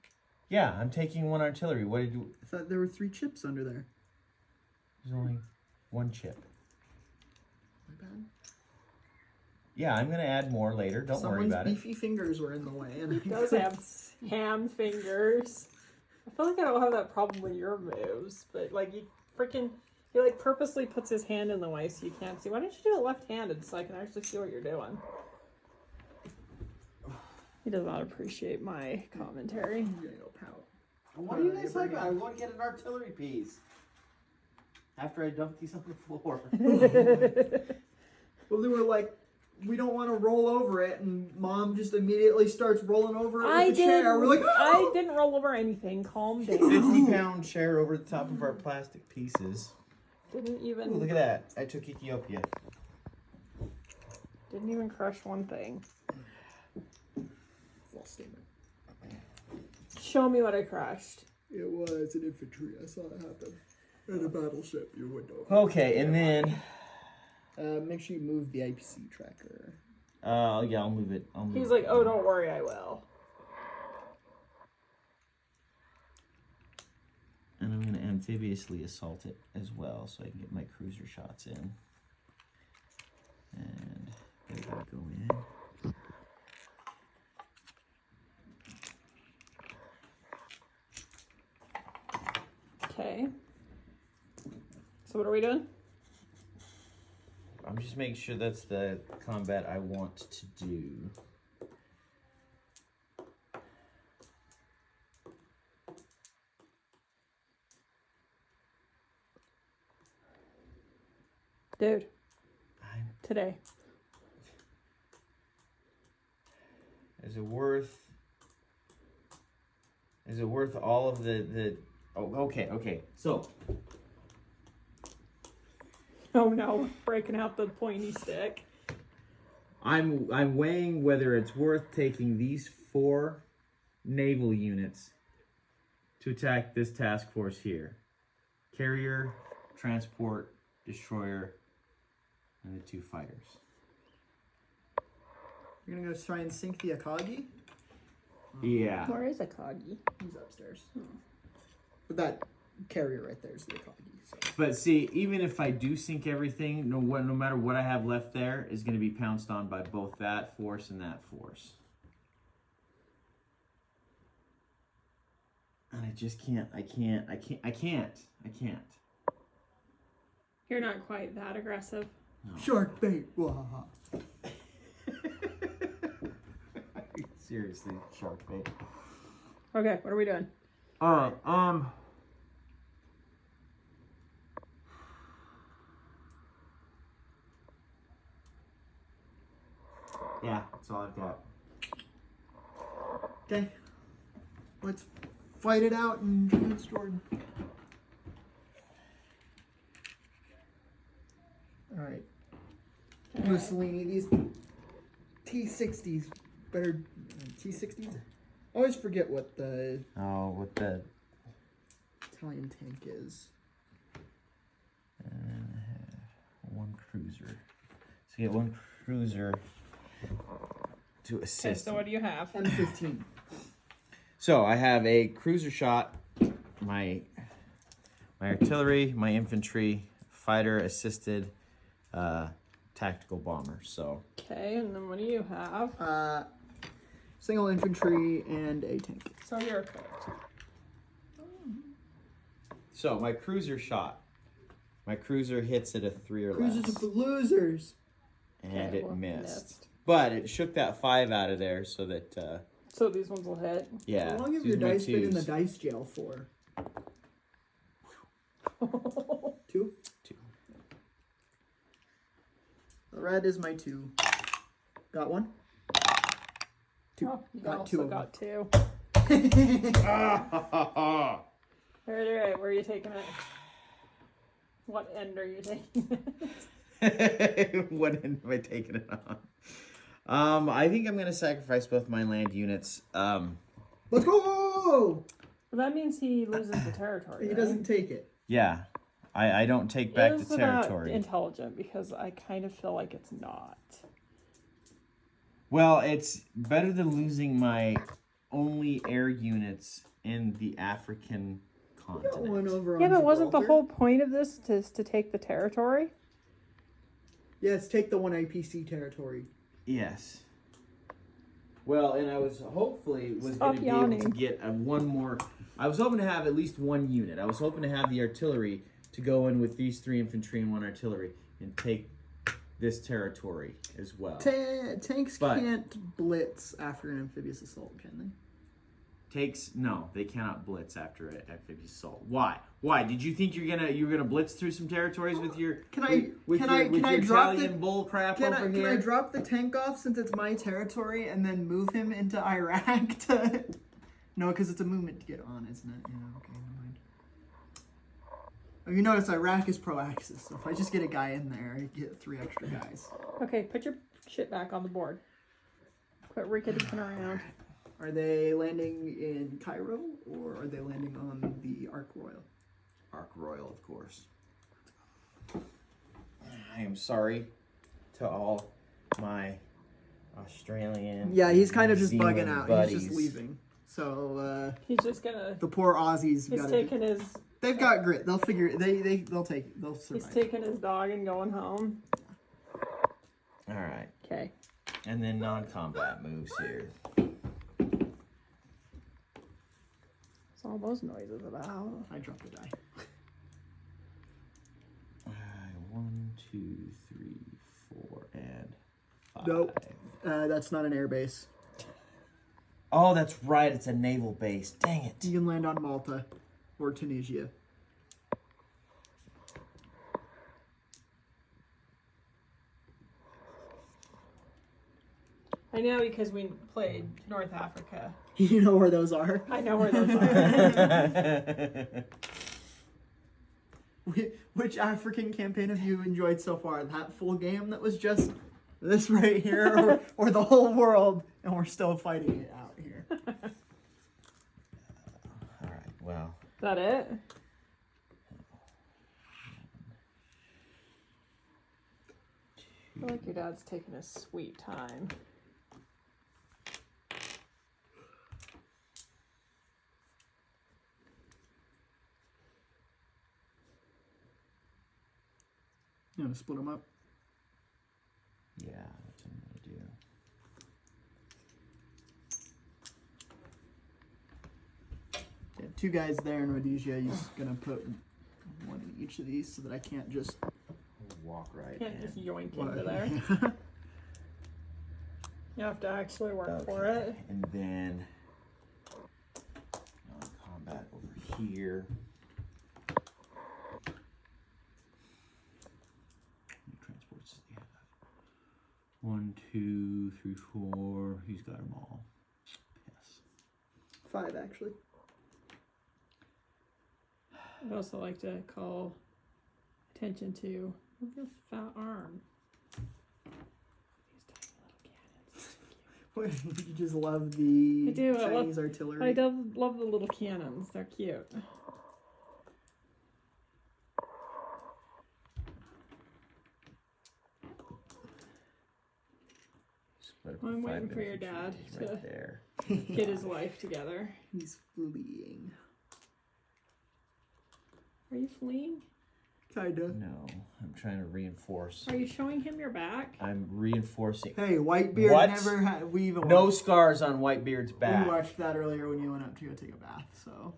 Speaker 3: Yeah, I'm taking 1 artillery. What did you.
Speaker 2: I thought there were 3 chips under there.
Speaker 3: There's only 1 chip.
Speaker 2: My bad.
Speaker 3: Yeah, I'm going to add more later. Don't worry
Speaker 2: Someone's
Speaker 3: about it.
Speaker 2: beefy fingers were in the way. And
Speaker 1: He does have ham fingers. I feel like I don't have that problem with your moves, but like he like purposely puts his hand in the way so you can't see. Why don't you do it left-handed so I can actually see what you're doing? He does not appreciate my commentary.
Speaker 3: What are you guys talking about? I want to get an artillery piece. After I dump these on the floor.
Speaker 2: Well, they were like, we don't want to roll over it, and Mom just immediately starts rolling over it with the chair. We're like,
Speaker 1: I didn't roll over anything. Calm down.
Speaker 3: 50-pound chair over the top of our plastic pieces.
Speaker 1: Didn't even.
Speaker 3: Ooh, look at that. I took Ethiopia.
Speaker 1: Didn't even crush one thing.
Speaker 2: false statement.
Speaker 1: Show me what I crushed.
Speaker 2: It was an infantry. I saw it happen. And a battleship, you would know.
Speaker 3: Okay, and then...
Speaker 2: Make sure you move the IPC tracker.
Speaker 3: yeah, I'll move it.
Speaker 1: He's like, oh, don't worry, I will.
Speaker 3: And I'm going to amphibiously assault it as well, so I can get my cruiser shots in. And there we go in.
Speaker 1: Okay. So what are we doing?
Speaker 3: I'm just making sure that's the combat I want to do.
Speaker 1: Dude. Today.
Speaker 3: Is it worth all of the oh, okay. So
Speaker 1: Oh no, breaking out the pointy stick.
Speaker 3: I'm weighing whether it's worth taking these 4 naval units to attack this task force here. Carrier, transport, destroyer, and the 2 fighters.
Speaker 2: You're gonna go try and sink the Akagi?
Speaker 3: Yeah.
Speaker 1: Where is Akagi?
Speaker 2: He's upstairs. But that carrier right there is the Akagi. So.
Speaker 3: But see, even if I do sink everything, no matter what I have left there is going to be pounced on by both that force and that force. And I just can't. I can't.
Speaker 1: You're not quite that aggressive.
Speaker 3: No.
Speaker 2: Shark bait. Wahaha.
Speaker 3: Seriously, shark bait.
Speaker 1: Okay, what are we doing?
Speaker 3: Alright, yeah, that's all I've got.
Speaker 2: Okay. Let's fight it out in Giants Jordan. Alright. Mussolini, these T-60s, better T-60s? I always forget what the
Speaker 3: Oh, what the...
Speaker 2: Italian tank is.
Speaker 3: And I have 1 cruiser. So get 1 cruiser to
Speaker 1: Okay,
Speaker 3: assist.
Speaker 1: so what do you have?
Speaker 2: M15.
Speaker 3: So I have a cruiser shot, my artillery, my infantry, fighter assisted tactical bomber. So
Speaker 1: Okay, and then what do you have?
Speaker 2: Single infantry and a tank.
Speaker 1: So you're cooked.
Speaker 3: so my cruiser shot. My cruiser hits at a 3 or
Speaker 2: Cruisers
Speaker 3: less,
Speaker 2: are for losers.
Speaker 3: and
Speaker 1: Okay,
Speaker 3: it
Speaker 1: well,
Speaker 3: missed. But it shook that 5 out of there, so that
Speaker 1: So these ones will hit.
Speaker 3: yeah.
Speaker 2: How long have
Speaker 3: these
Speaker 2: your
Speaker 3: are my
Speaker 2: dice been in the
Speaker 3: 2s.
Speaker 2: dice jail for? 2?
Speaker 3: 2.
Speaker 2: The red is my 2. Got 1? 2.
Speaker 1: Oh, you
Speaker 2: Got
Speaker 1: also
Speaker 2: 2 of
Speaker 1: got 2.
Speaker 2: them.
Speaker 1: All right, where are you taking it? What end are you taking it?
Speaker 3: What end am I taking it on? I think I'm gonna sacrifice both my land units.
Speaker 2: Let's go!
Speaker 1: Well, that means he loses the territory.
Speaker 2: He
Speaker 1: right?
Speaker 2: doesn't take it.
Speaker 3: Yeah, I don't take back
Speaker 1: Is
Speaker 3: the
Speaker 1: that
Speaker 3: territory.
Speaker 1: intelligent? Because I kind of feel like it's not.
Speaker 3: Well, it's better than losing my only air units in the African
Speaker 2: Got one
Speaker 3: continent.
Speaker 2: over
Speaker 1: Yeah,
Speaker 2: on
Speaker 1: but wasn't the
Speaker 2: Gibraltar.
Speaker 1: whole point of this to take the territory?
Speaker 2: Yes, take the 1 IPC territory.
Speaker 3: Yes.
Speaker 4: Well, and I was hopefully
Speaker 1: Stop
Speaker 4: going to be able to
Speaker 1: yawning.
Speaker 4: get one more. I was hoping to have at least one unit. I was hoping to have the artillery to go in with these 3 infantry and 1 artillery and take this territory as well.
Speaker 2: Tanks
Speaker 4: But-
Speaker 2: can't blitz after an amphibious assault, can they?
Speaker 4: No, they cannot blitz after an amphibious assault. Why? Why? Did you think you're gonna blitz through some territories with your
Speaker 2: Can I
Speaker 4: with
Speaker 2: can
Speaker 4: your,
Speaker 2: I
Speaker 4: with
Speaker 2: can I
Speaker 4: your
Speaker 2: drop
Speaker 4: Italian
Speaker 2: the
Speaker 4: bull crap
Speaker 2: can
Speaker 4: over
Speaker 2: I
Speaker 4: here?
Speaker 2: drop the tank off since it's my territory and then move him into Iraq to? No, because it's a movement to get on, isn't it? Yeah. Okay, never mind. Oh, you notice Iraq is pro-Axis, so if I just get a guy in there, I get 3 extra guys.
Speaker 1: Okay, put your shit back on the board. Quit ricketing around.
Speaker 2: Are they landing in Cairo or are they landing on the Ark Royal?
Speaker 4: Ark Royal, of course. I am sorry to all my Australian.
Speaker 2: Yeah, he's kind of
Speaker 4: New
Speaker 2: just bugging
Speaker 4: Zealand
Speaker 2: out.
Speaker 4: buddies.
Speaker 2: He's just leaving. So
Speaker 1: He's just gonna.
Speaker 2: the poor Aussies
Speaker 1: He's
Speaker 2: got
Speaker 1: taking his.
Speaker 2: They've got grit. They'll figure it. They'll
Speaker 1: He's
Speaker 2: survive.
Speaker 1: taking his dog and going home.
Speaker 4: All right,
Speaker 1: Okay.
Speaker 4: and then non-combat moves here.
Speaker 1: What's all those noises about?
Speaker 2: I dropped a die.
Speaker 4: 1, 2, 3, 4, and 5.
Speaker 2: Nope. That's not an air base.
Speaker 4: Oh, that's right. It's a naval base. Dang it.
Speaker 2: You can land on Malta or Tunisia.
Speaker 1: I know because we played North Africa.
Speaker 2: You know where those are?
Speaker 1: I know where those are.
Speaker 2: Which African campaign have you enjoyed so far? That full game that was just this right here, or the whole world, and we're still fighting it out here?
Speaker 4: All right. Well.
Speaker 1: Is that it? I feel like your dad's taking his sweet time.
Speaker 2: You want to split them up?
Speaker 4: Yeah, that's what I'm gonna do.
Speaker 2: Yeah, 2 guys there in Rhodesia. He's gonna put 1 in each of these so that I can't just
Speaker 4: Walk right
Speaker 1: Can't just
Speaker 4: in.
Speaker 1: yoink into there. You have to actually work for
Speaker 4: Okay,
Speaker 1: it.
Speaker 4: and then non-combat over here. How many transports does he have? 1, 2, 3, 4. He's got them all. Yes.
Speaker 2: 5 actually.
Speaker 1: I'd also like to call attention to your fat arm. These tiny little cannons.
Speaker 2: What, you just love the
Speaker 1: I do, I
Speaker 2: Chinese artillery.
Speaker 1: I love the little cannons. They're cute.
Speaker 4: Split up
Speaker 1: I'm
Speaker 4: the
Speaker 1: waiting
Speaker 4: 5
Speaker 1: for your
Speaker 4: infantry
Speaker 1: dad
Speaker 4: is
Speaker 1: to-
Speaker 4: right there.
Speaker 1: Get his life together.
Speaker 2: He's fleeing.
Speaker 1: Are you fleeing?
Speaker 2: Kinda.
Speaker 4: No, I'm trying to reinforce.
Speaker 1: Are you showing him your back?
Speaker 4: I'm reinforcing.
Speaker 2: Hey, Whitebeard
Speaker 4: What?
Speaker 2: never had. We even
Speaker 4: No
Speaker 2: watched,
Speaker 4: scars on Whitebeard's back.
Speaker 2: we watched that earlier when you went up to go take a bath. So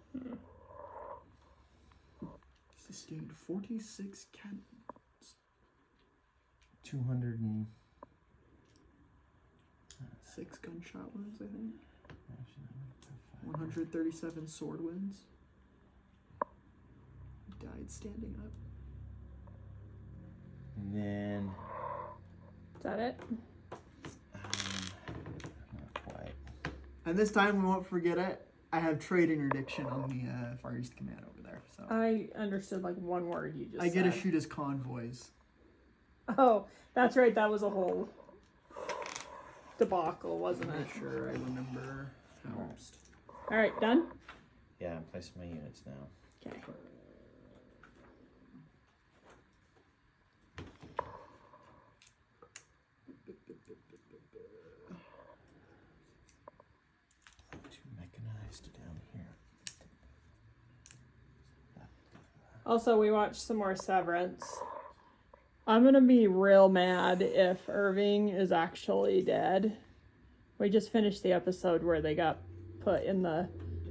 Speaker 2: sustained 46 cannons.
Speaker 4: 200 and
Speaker 2: 6 gunshot wounds, I think. 137 sword wounds. Died standing up.
Speaker 4: And then
Speaker 1: Is that it?
Speaker 4: not quite.
Speaker 2: And this time we won't forget it. I have trade interdiction on the Far East Command over there, so
Speaker 1: I understood like one word you just
Speaker 2: I get to
Speaker 1: said.
Speaker 2: shoot as convoys.
Speaker 1: Oh, that's right. That was a whole debacle, wasn't
Speaker 2: I'm
Speaker 1: it?
Speaker 2: not sure I remember Faust.
Speaker 1: All right, done?
Speaker 4: Yeah, I'm placing my units now.
Speaker 1: Okay.
Speaker 4: Too mechanized down here.
Speaker 1: Also, we watched some more Severance. I'm gonna be real mad if Irving is actually dead. We just finished the episode where they got put in the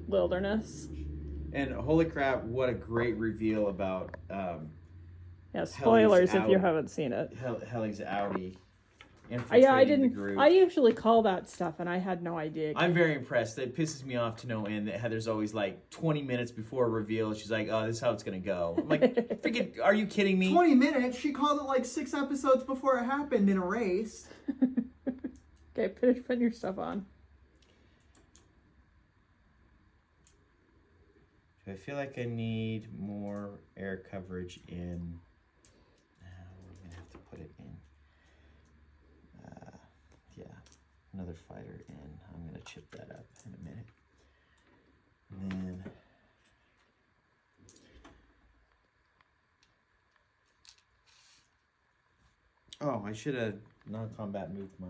Speaker 1: wilderness.
Speaker 4: And holy crap, what a great reveal about
Speaker 1: Yeah, spoilers if you
Speaker 4: out.
Speaker 1: haven't seen it.
Speaker 4: Helly's Audi.
Speaker 1: Yeah,
Speaker 4: infiltrating
Speaker 1: I
Speaker 4: the
Speaker 1: didn't.
Speaker 4: group.
Speaker 1: I usually call that stuff, and I had no idea.
Speaker 4: I'm very impressed. It pisses me off to no end that Heather's always like 20 minutes before a reveal. She's like, "Oh, this is how it's gonna go." I'm like, "Freaking, are you kidding me?"
Speaker 2: 20 minutes? She called it like 6 episodes before it happened and erased.
Speaker 1: Okay, finish putting your stuff on.
Speaker 4: I feel like I need more air coverage in. I'm gonna have to put it in. Yeah, another fighter in. I'm gonna chip that up in a minute. And then. Oh, I should have non-combat moved my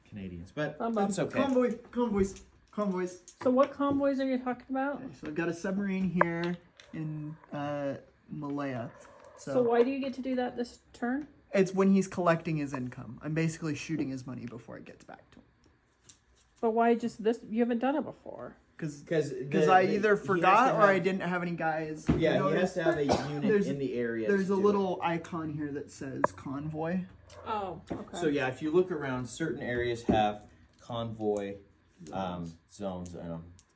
Speaker 4: Canadians, but that's okay.
Speaker 2: Convoys.
Speaker 1: So, what convoys are you talking about?
Speaker 2: Okay, so I've got a submarine here in Malaya.
Speaker 1: So, why do you get to do that this turn?
Speaker 2: It's when he's collecting his income. I'm basically shooting his money before it gets back to him.
Speaker 1: But why just this? You haven't done it before.
Speaker 2: Because I either forgot or I didn't have any guys.
Speaker 4: Yeah, he has to have a unit in the area.
Speaker 2: There's a little icon here that says convoy.
Speaker 1: Oh, okay.
Speaker 4: So yeah, if you look around, certain areas have convoy zones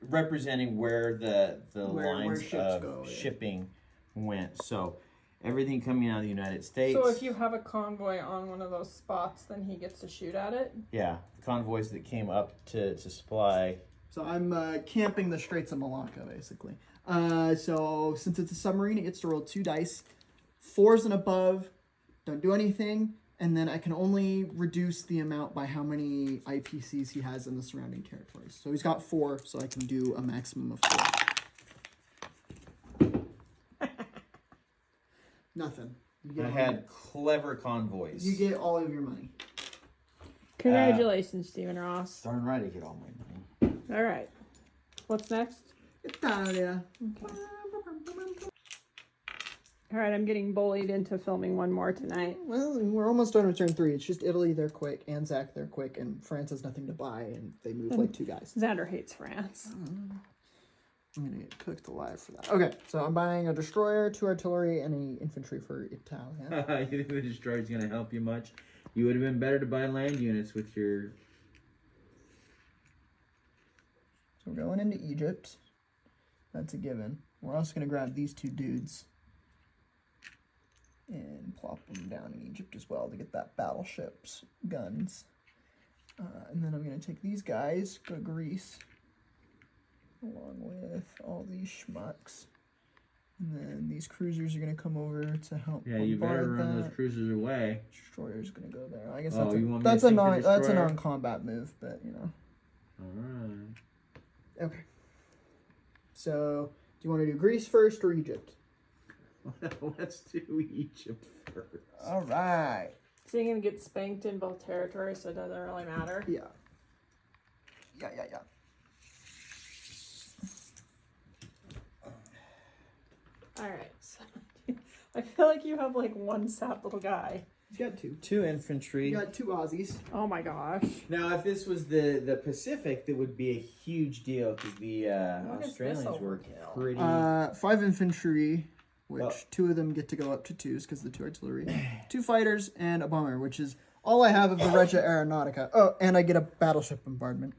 Speaker 4: representing where the lines
Speaker 2: ships
Speaker 4: of
Speaker 2: go, yeah.
Speaker 4: shipping went. So everything coming out of the United States.
Speaker 1: So if you have a convoy on one of those spots, then he gets to shoot at it?
Speaker 4: Yeah, the convoys that came up to supply.
Speaker 2: So I'm camping the Straits of Malacca, basically. So since it's a submarine, it gets to roll 2 dice. 4s and above, don't do anything. And then I can only reduce the amount by how many IPCs he has in the surrounding territories. So he's got 4, so I can do a maximum of 4. Nothing.
Speaker 4: I had clever convoys.
Speaker 2: You get all of your money.
Speaker 1: Congratulations, Stephen Ross.
Speaker 4: Darn right, I get all my money.
Speaker 1: All right. What's next?
Speaker 2: Italia.
Speaker 1: Okay. All right, I'm getting bullied into filming one more tonight.
Speaker 2: Well, we're almost done with turn 3. It's just Italy, they're quick. Anzac, they're quick. And France has nothing to buy, and they move like 2 guys.
Speaker 1: Xander hates France.
Speaker 2: I'm going to get cooked alive for that. Okay, so I'm buying a destroyer, 2 artillery, and an infantry for Italia.
Speaker 4: You think the destroyer's going to help you much? You would have been better to buy land units with your...
Speaker 2: So we're going into Egypt. That's a given. We're also going to grab these 2 dudes and plop them down in Egypt as well to get that battleship's guns. And then I'm going to take these guys, go to Greece, along with all these schmucks. And then these cruisers are going to come over to help
Speaker 4: you better
Speaker 2: bombard
Speaker 4: run
Speaker 2: that.
Speaker 4: those cruisers away.
Speaker 2: Destroyer's going to go there. I guess
Speaker 4: Oh, you want me
Speaker 2: that's
Speaker 4: to
Speaker 2: a
Speaker 4: sink the
Speaker 2: non that's a
Speaker 4: destroyer?
Speaker 2: non-combat move, but you know.
Speaker 4: Alright.
Speaker 2: Okay. So, do you want to do Greece first or Egypt?
Speaker 4: Let's do Egypt first.
Speaker 2: All right.
Speaker 1: So you're going to get spanked in both territories, so it doesn't really matter.
Speaker 2: Yeah.
Speaker 1: All right. So I feel like you have like one sad little guy.
Speaker 2: He's got 2.
Speaker 4: 2 infantry.
Speaker 2: You got 2 Aussies.
Speaker 1: Oh my gosh.
Speaker 4: Now, if this was the Pacific, that would be a huge deal because the
Speaker 1: What is
Speaker 4: Australians
Speaker 1: this
Speaker 4: were
Speaker 1: overkill?
Speaker 4: pretty.
Speaker 2: 5 infantry, which
Speaker 4: Well-
Speaker 2: 2 of them get to go up to 2s because of the 2 artillery. 2 fighters and a bomber, which is all I have of the Regia Aeronautica. Oh, and I get a battleship bombardment.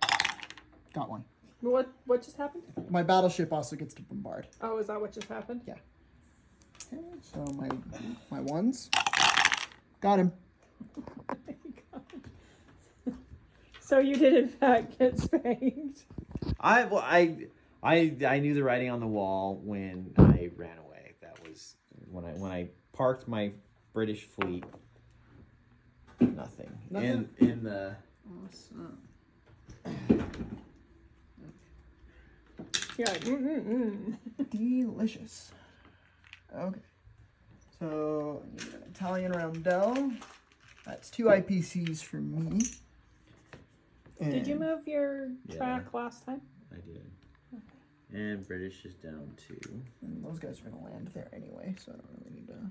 Speaker 2: Got one.
Speaker 1: What just happened?
Speaker 2: My battleship also gets to bombard.
Speaker 1: Oh, is that what just happened?
Speaker 2: Yeah. Okay, so my ones. Got him.
Speaker 1: So you did in fact get spanked.
Speaker 4: I knew the writing on the wall when I ran away. That was when I parked my British fleet. Nothing.
Speaker 2: Nothing?
Speaker 4: In the
Speaker 2: Awesome.
Speaker 1: You're like,
Speaker 2: Delicious. Okay. So, I need an Italian roundel. That's 2 IPCs for me.
Speaker 1: Did you
Speaker 2: And
Speaker 1: move your
Speaker 4: Yeah.
Speaker 1: track last time?
Speaker 4: I did. And British is down 2.
Speaker 2: And those guys are going to land there anyway, so I don't really need to...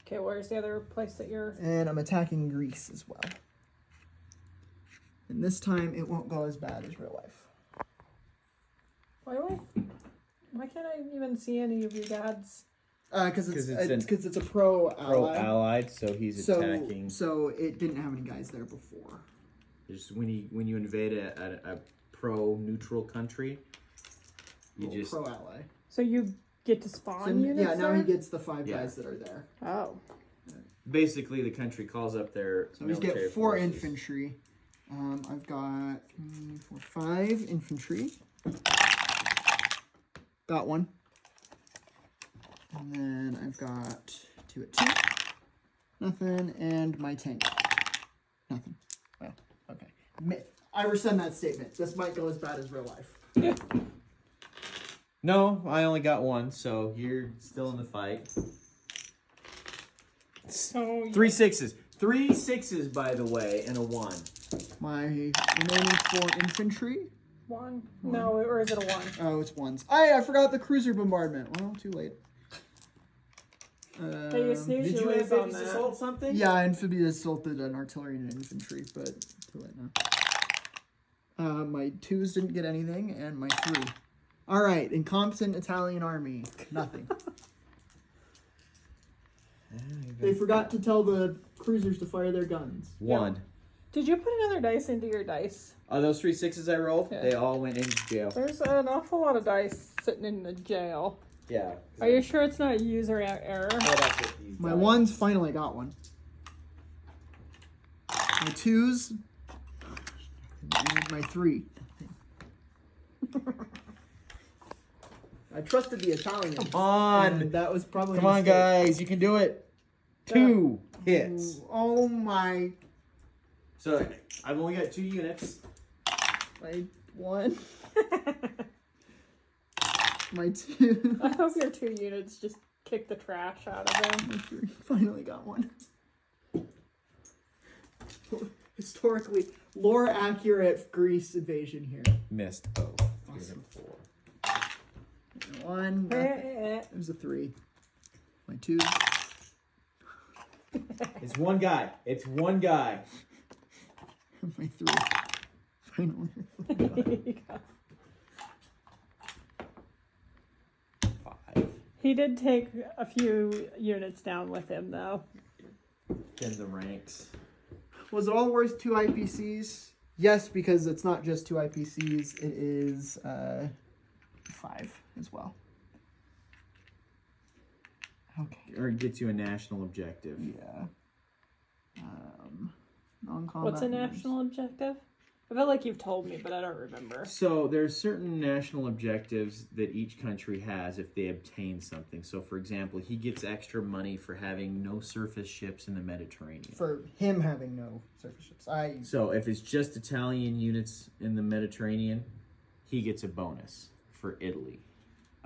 Speaker 1: Okay, where's the other place that you're?
Speaker 2: And I'm attacking Greece as well. And this time it won't go as bad as real life.
Speaker 1: Why can't I even see any of your dad's?
Speaker 2: Because
Speaker 4: it's
Speaker 2: it's a pro ally.
Speaker 4: Allied, so he's attacking.
Speaker 2: So it didn't have any guys there before.
Speaker 4: Just when you invade a pro-neutral country, you just
Speaker 2: pro ally.
Speaker 1: So you get to spawn units
Speaker 2: Yeah, now
Speaker 1: there?
Speaker 2: he gets the 5 guys that are there.
Speaker 1: Oh.
Speaker 4: basically the country calls up their.
Speaker 2: So we
Speaker 4: military
Speaker 2: get 4
Speaker 4: forces.
Speaker 2: infantry. I've got 3, 4, 5 infantry. Got 1. And then I've got 2 at 2. Nothing. And my tank. Nothing. Well, okay. I rescind that statement. This might go as bad as real life.
Speaker 4: No, I only got 1, so you're still in the fight.
Speaker 1: So
Speaker 4: 3 6s. 3 6s, by the way, and a 1.
Speaker 2: My remaining 4 infantry.
Speaker 1: 1? No, or is it a 1?
Speaker 2: Oh, it's 1s. I forgot the cruiser bombardment. Well, too late.
Speaker 1: Hey, you snooze,
Speaker 4: Did
Speaker 1: you
Speaker 4: you
Speaker 1: lose on
Speaker 4: amphibious
Speaker 1: that.
Speaker 4: assault something?
Speaker 2: Yeah, amphibious assaulted an artillery and an infantry, but too late now. My 2s didn't get anything, and my 3. All right, incompetent Italian army. Nothing. They forgot to tell the cruisers to fire their guns.
Speaker 4: 1.
Speaker 1: Did you put another dice into your dice?
Speaker 4: Those 3 6s I rolled,
Speaker 1: Yeah.
Speaker 4: they all went into jail.
Speaker 1: There's an awful lot of dice sitting in the jail.
Speaker 4: Yeah.
Speaker 1: Are you sure it's not user error?
Speaker 2: My 1s finally got 1. My 2s. And my 3. I trusted the Italians.
Speaker 4: Come on.
Speaker 2: and that was probably.
Speaker 4: Come
Speaker 2: a
Speaker 4: on,
Speaker 2: mistake.
Speaker 4: guys. You can do it. 2 hits.
Speaker 2: Oh my.
Speaker 4: So I've only got 2 units.
Speaker 2: My 1. My 2.
Speaker 1: I hope your 2 units just kick the trash out of them.
Speaker 2: My 3. Finally got 1. Historically, lore accurate Greece invasion here.
Speaker 4: Missed both.
Speaker 2: Awesome. 1. There's a 3. My 2.
Speaker 4: It's one guy. It's one guy.
Speaker 2: My 3. Finally.
Speaker 4: 5.
Speaker 1: He did take a few units down with him, though.
Speaker 4: In the ranks.
Speaker 2: Was it all worth 2 IPCs? Yes, because it's not just 2 IPCs. It is 5 as well. Okay.
Speaker 4: Or it gets you a national objective.
Speaker 2: Yeah. Non-combat.
Speaker 1: What's a national objective? I feel like you've told me, but I don't remember.
Speaker 4: So there's certain national objectives that each country has if they obtain something. So for example, he gets extra money for having no surface ships in the Mediterranean.
Speaker 2: For him having no surface ships.
Speaker 4: So if it's just Italian units in the Mediterranean, he gets a bonus for Italy.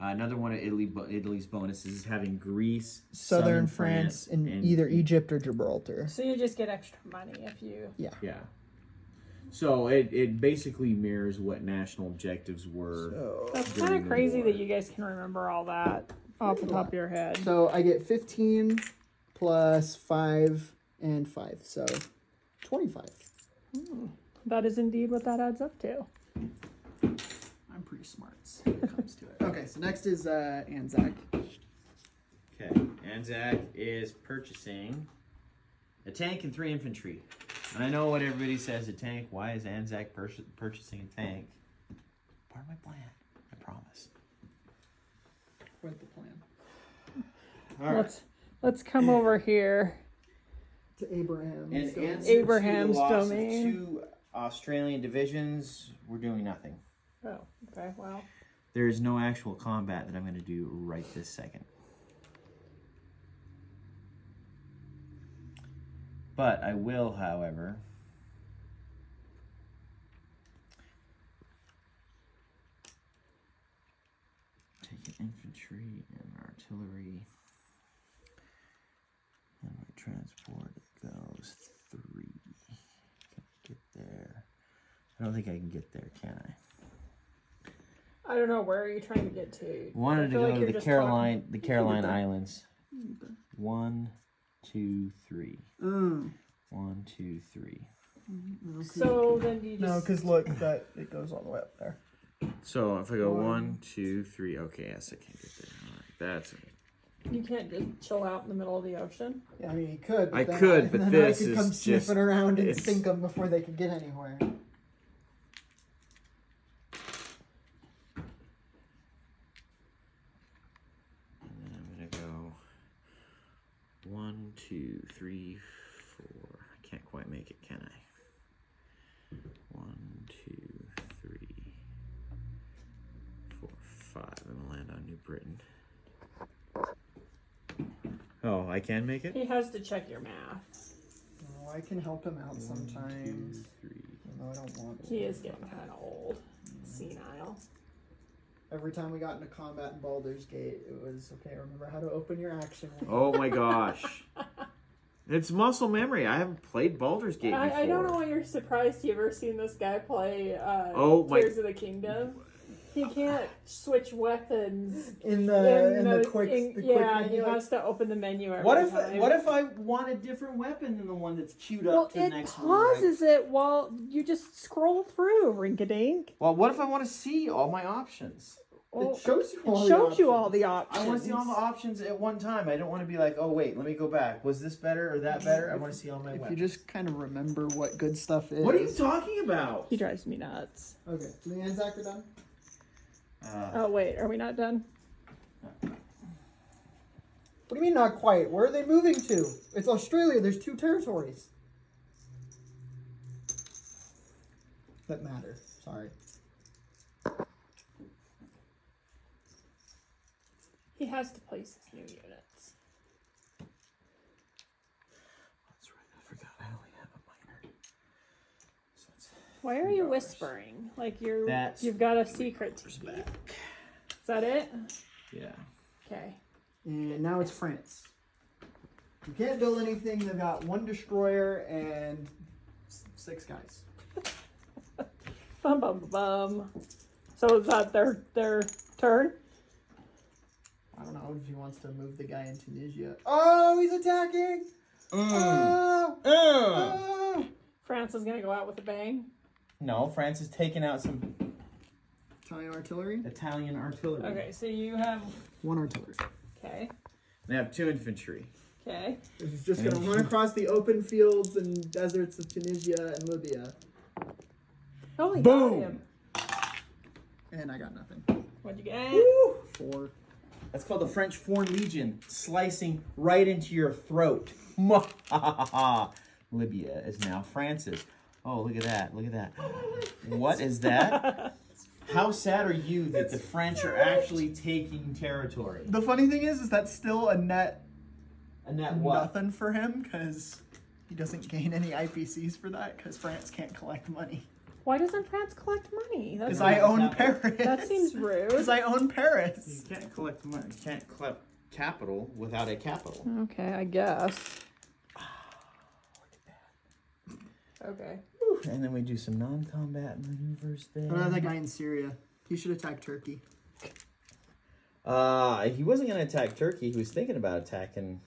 Speaker 4: Another one of Italy's bonuses is having Greece,
Speaker 2: Southern France, and either Egypt or Gibraltar.
Speaker 1: So you just get extra money if you...
Speaker 4: Yeah. So it basically mirrors what national objectives were.
Speaker 2: So,
Speaker 1: That's
Speaker 4: during
Speaker 1: kind of
Speaker 4: the
Speaker 1: crazy
Speaker 4: war.
Speaker 1: that you guys can remember all that off the top of your head.
Speaker 2: so I get 15 plus 5 and 5. So 25.
Speaker 1: That is indeed what that adds up to.
Speaker 2: I'm pretty smart when it comes to it. Okay, so next is Anzac.
Speaker 4: Okay, Anzac is purchasing a tank and 3 infantry. And I know what everybody says, a tank. Why is Anzac purchasing a tank? Part of my plan, I promise.
Speaker 2: What's the plan?
Speaker 4: All right.
Speaker 1: Let's come over here.
Speaker 2: To Abraham.
Speaker 4: And
Speaker 2: so-
Speaker 4: answer
Speaker 1: Abraham's
Speaker 4: to the loss
Speaker 1: domain.
Speaker 4: Of 2 Australian divisions, we're doing nothing.
Speaker 1: Oh, okay, well.
Speaker 4: There is no actual combat that I'm going to do right this second. But I will, however, take an infantry and artillery, and my transport goes 3. Can I get there? I don't think I can get there, can I?
Speaker 1: I don't know, where are you trying to get to?
Speaker 4: Wanted
Speaker 1: I
Speaker 4: to
Speaker 1: feel
Speaker 4: go
Speaker 1: like
Speaker 4: to
Speaker 1: you're
Speaker 4: the
Speaker 1: just
Speaker 4: Caroline
Speaker 2: that.
Speaker 4: Islands. 1, 2, 3.
Speaker 2: Mm.
Speaker 4: 1, 2, 3.
Speaker 1: So then do you just...
Speaker 2: No, because look, that it goes all the way up there.
Speaker 4: So if I go 1,
Speaker 2: 1,
Speaker 4: 2, 3. Okay, yes, I can get there. All right, that's it.
Speaker 1: You can't just chill out in the middle of the ocean.
Speaker 2: Yeah, I mean, you could.
Speaker 4: I
Speaker 2: then
Speaker 4: could, but
Speaker 2: then
Speaker 4: this
Speaker 2: I could
Speaker 4: is
Speaker 2: come
Speaker 4: just-
Speaker 2: sniffing around and
Speaker 4: it's-
Speaker 2: sink them before they could get anywhere.
Speaker 4: And then I'm gonna go 1, 2, 3, 4. I can't quite make it, can I? 1, 2, 3, 4, 5. I'm gonna land on New Britain. Oh, I can make it?
Speaker 1: He has to check your math.
Speaker 2: Oh, I can help him out
Speaker 4: 1,
Speaker 2: sometimes.
Speaker 4: 2, 3.
Speaker 2: No, I don't want to.
Speaker 1: He is getting kind of old. Senile.
Speaker 2: Every time we got into combat in Baldur's Gate, it was okay. Remember how to open your action.
Speaker 4: Oh my gosh. It's muscle memory. I haven't played Baldur's Gate before.
Speaker 1: I don't know why you're surprised you've ever seen this guy play
Speaker 4: Oh my-
Speaker 1: Tears of the Kingdom. He can't switch weapons.
Speaker 2: in the
Speaker 1: yeah, he
Speaker 2: menu, like,
Speaker 1: has to open the menu every
Speaker 4: What if
Speaker 1: time.
Speaker 4: I want a different weapon than the one that's queued up
Speaker 1: Well,
Speaker 4: to the
Speaker 1: it
Speaker 4: next
Speaker 1: pauses it while you just scroll through, Rinkadink.
Speaker 4: Well, what if I want to see all my options?
Speaker 1: Well,
Speaker 2: it shows you all
Speaker 1: it shows you all the options.
Speaker 4: I want to see all the options at one time. I don't want to be like, oh wait, let me go back. Was this better or that better? I want to see all my
Speaker 2: If you
Speaker 4: weapons.
Speaker 2: just kind of remember what good stuff is.
Speaker 4: What are you talking about?
Speaker 1: He drives me nuts.
Speaker 2: Okay, so the Anzac are done?
Speaker 1: Oh wait, are we not done?
Speaker 2: What do you mean not quite? Where are they moving to? It's Australia. There's 2 territories that matter. Sorry.
Speaker 1: He has to place his new units.
Speaker 4: That's right. I forgot. I only have a minor. So it's
Speaker 1: Why are you
Speaker 4: $3.
Speaker 1: whispering? Like
Speaker 4: That's
Speaker 1: you've got a secret to keep.
Speaker 4: back.
Speaker 1: Is that it?
Speaker 4: Yeah.
Speaker 1: Okay.
Speaker 2: And now it's France. You can't build anything. They've got 1 destroyer and 6 guys.
Speaker 1: Bum bum bum. So is that their turn?
Speaker 2: I don't know if he wants to move the guy in Tunisia. Oh, he's attacking! Oh! Oh!
Speaker 1: France is gonna go out with a bang.
Speaker 4: No, France is taking out some
Speaker 2: Italian artillery?
Speaker 4: Italian artillery.
Speaker 1: Okay, so you have
Speaker 2: 1 artillery.
Speaker 1: okay.
Speaker 4: They have 2 infantry.
Speaker 1: Okay.
Speaker 2: This is just gonna run across the open fields and deserts of Tunisia and Libya.
Speaker 1: Oh, he
Speaker 4: Boom!
Speaker 1: got him.
Speaker 2: And I got nothing.
Speaker 1: What'd you get?
Speaker 2: 4.
Speaker 4: That's called the French Foreign Legion, slicing right into your throat. Libya is now France's. Oh, look at that. Look at that. What is that? How sad are you that the French are actually taking territory?
Speaker 2: The funny thing is that's still a net
Speaker 4: And that what?
Speaker 2: nothing for him because he doesn't gain any IPCs for that because France can't collect money.
Speaker 1: Why doesn't France collect money?
Speaker 2: Because
Speaker 1: That's
Speaker 2: I own
Speaker 4: Capital.
Speaker 2: Paris.
Speaker 1: that seems rude.
Speaker 2: Because I own Paris.
Speaker 4: You can't collect money. You can't collect capital without a capital.
Speaker 1: Okay, I guess. Okay.
Speaker 4: And then we do some non-combat maneuvers there.
Speaker 2: What about that guy in Syria? He should attack Turkey.
Speaker 4: He wasn't going to attack Turkey. He was thinking about attacking.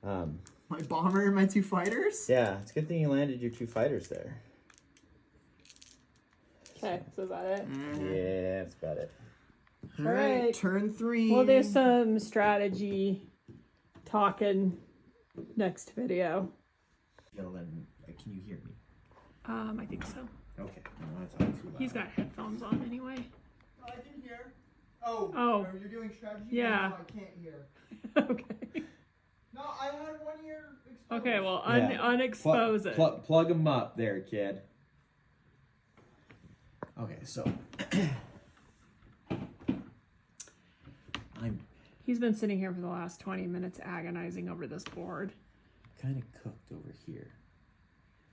Speaker 2: My bomber and my 2 fighters?
Speaker 4: Yeah, it's a good thing you landed your 2 fighters there.
Speaker 1: Okay, so is that it?
Speaker 4: Yeah, that's about it.
Speaker 2: All
Speaker 1: Alright.
Speaker 2: right, turn 3.
Speaker 1: Well, there's some strategy talking next video.
Speaker 4: Can you hear me?
Speaker 1: I think so.
Speaker 4: Okay. I don't want to talk too loud.
Speaker 1: He's got headphones on anyway.
Speaker 2: I can hear. Oh.
Speaker 1: Oh.
Speaker 2: Are you doing strategy?
Speaker 1: Yeah.
Speaker 2: No, I can't hear.
Speaker 1: Okay.
Speaker 2: No, I had 1 ear exposed.
Speaker 1: Okay, well,
Speaker 4: Yeah.
Speaker 1: unexpose it.
Speaker 4: Plug him up there, kid. Okay, so I'm
Speaker 1: He's been sitting here for the last 20 minutes agonizing over this board.
Speaker 4: kind of cooked over here.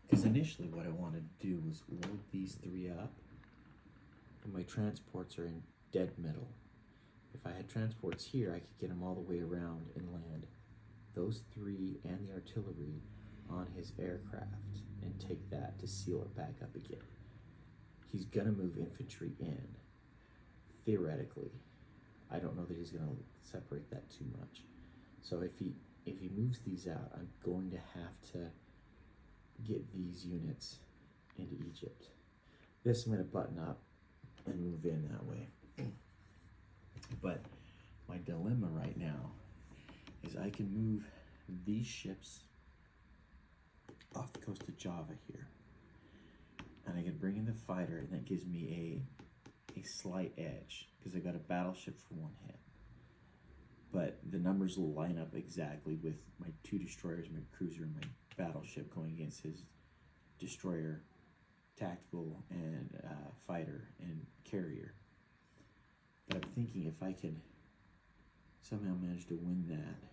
Speaker 4: Because initially what I wanted to do was load these 3 up, and my transports are in dead middle. If I had transports here, I could get them all the way around and land those 3 and the artillery on his aircraft and take that to seal it back up again. He's gonna move infantry in. Theoretically, I don't know that he's gonna separate that too much. So if he if he moves these out, I'm going to have to get these units into Egypt. This I'm going to button up and move in that way. But my dilemma right now is I can move these ships off the coast of Java here. And I can bring in the fighter, and that gives me a slight edge because I got a battleship for one hit. But the numbers will line up exactly with my 2 destroyers, my cruiser, and my battleship going against his destroyer, tactical, and fighter and carrier. But I'm thinking if I can somehow manage to win that,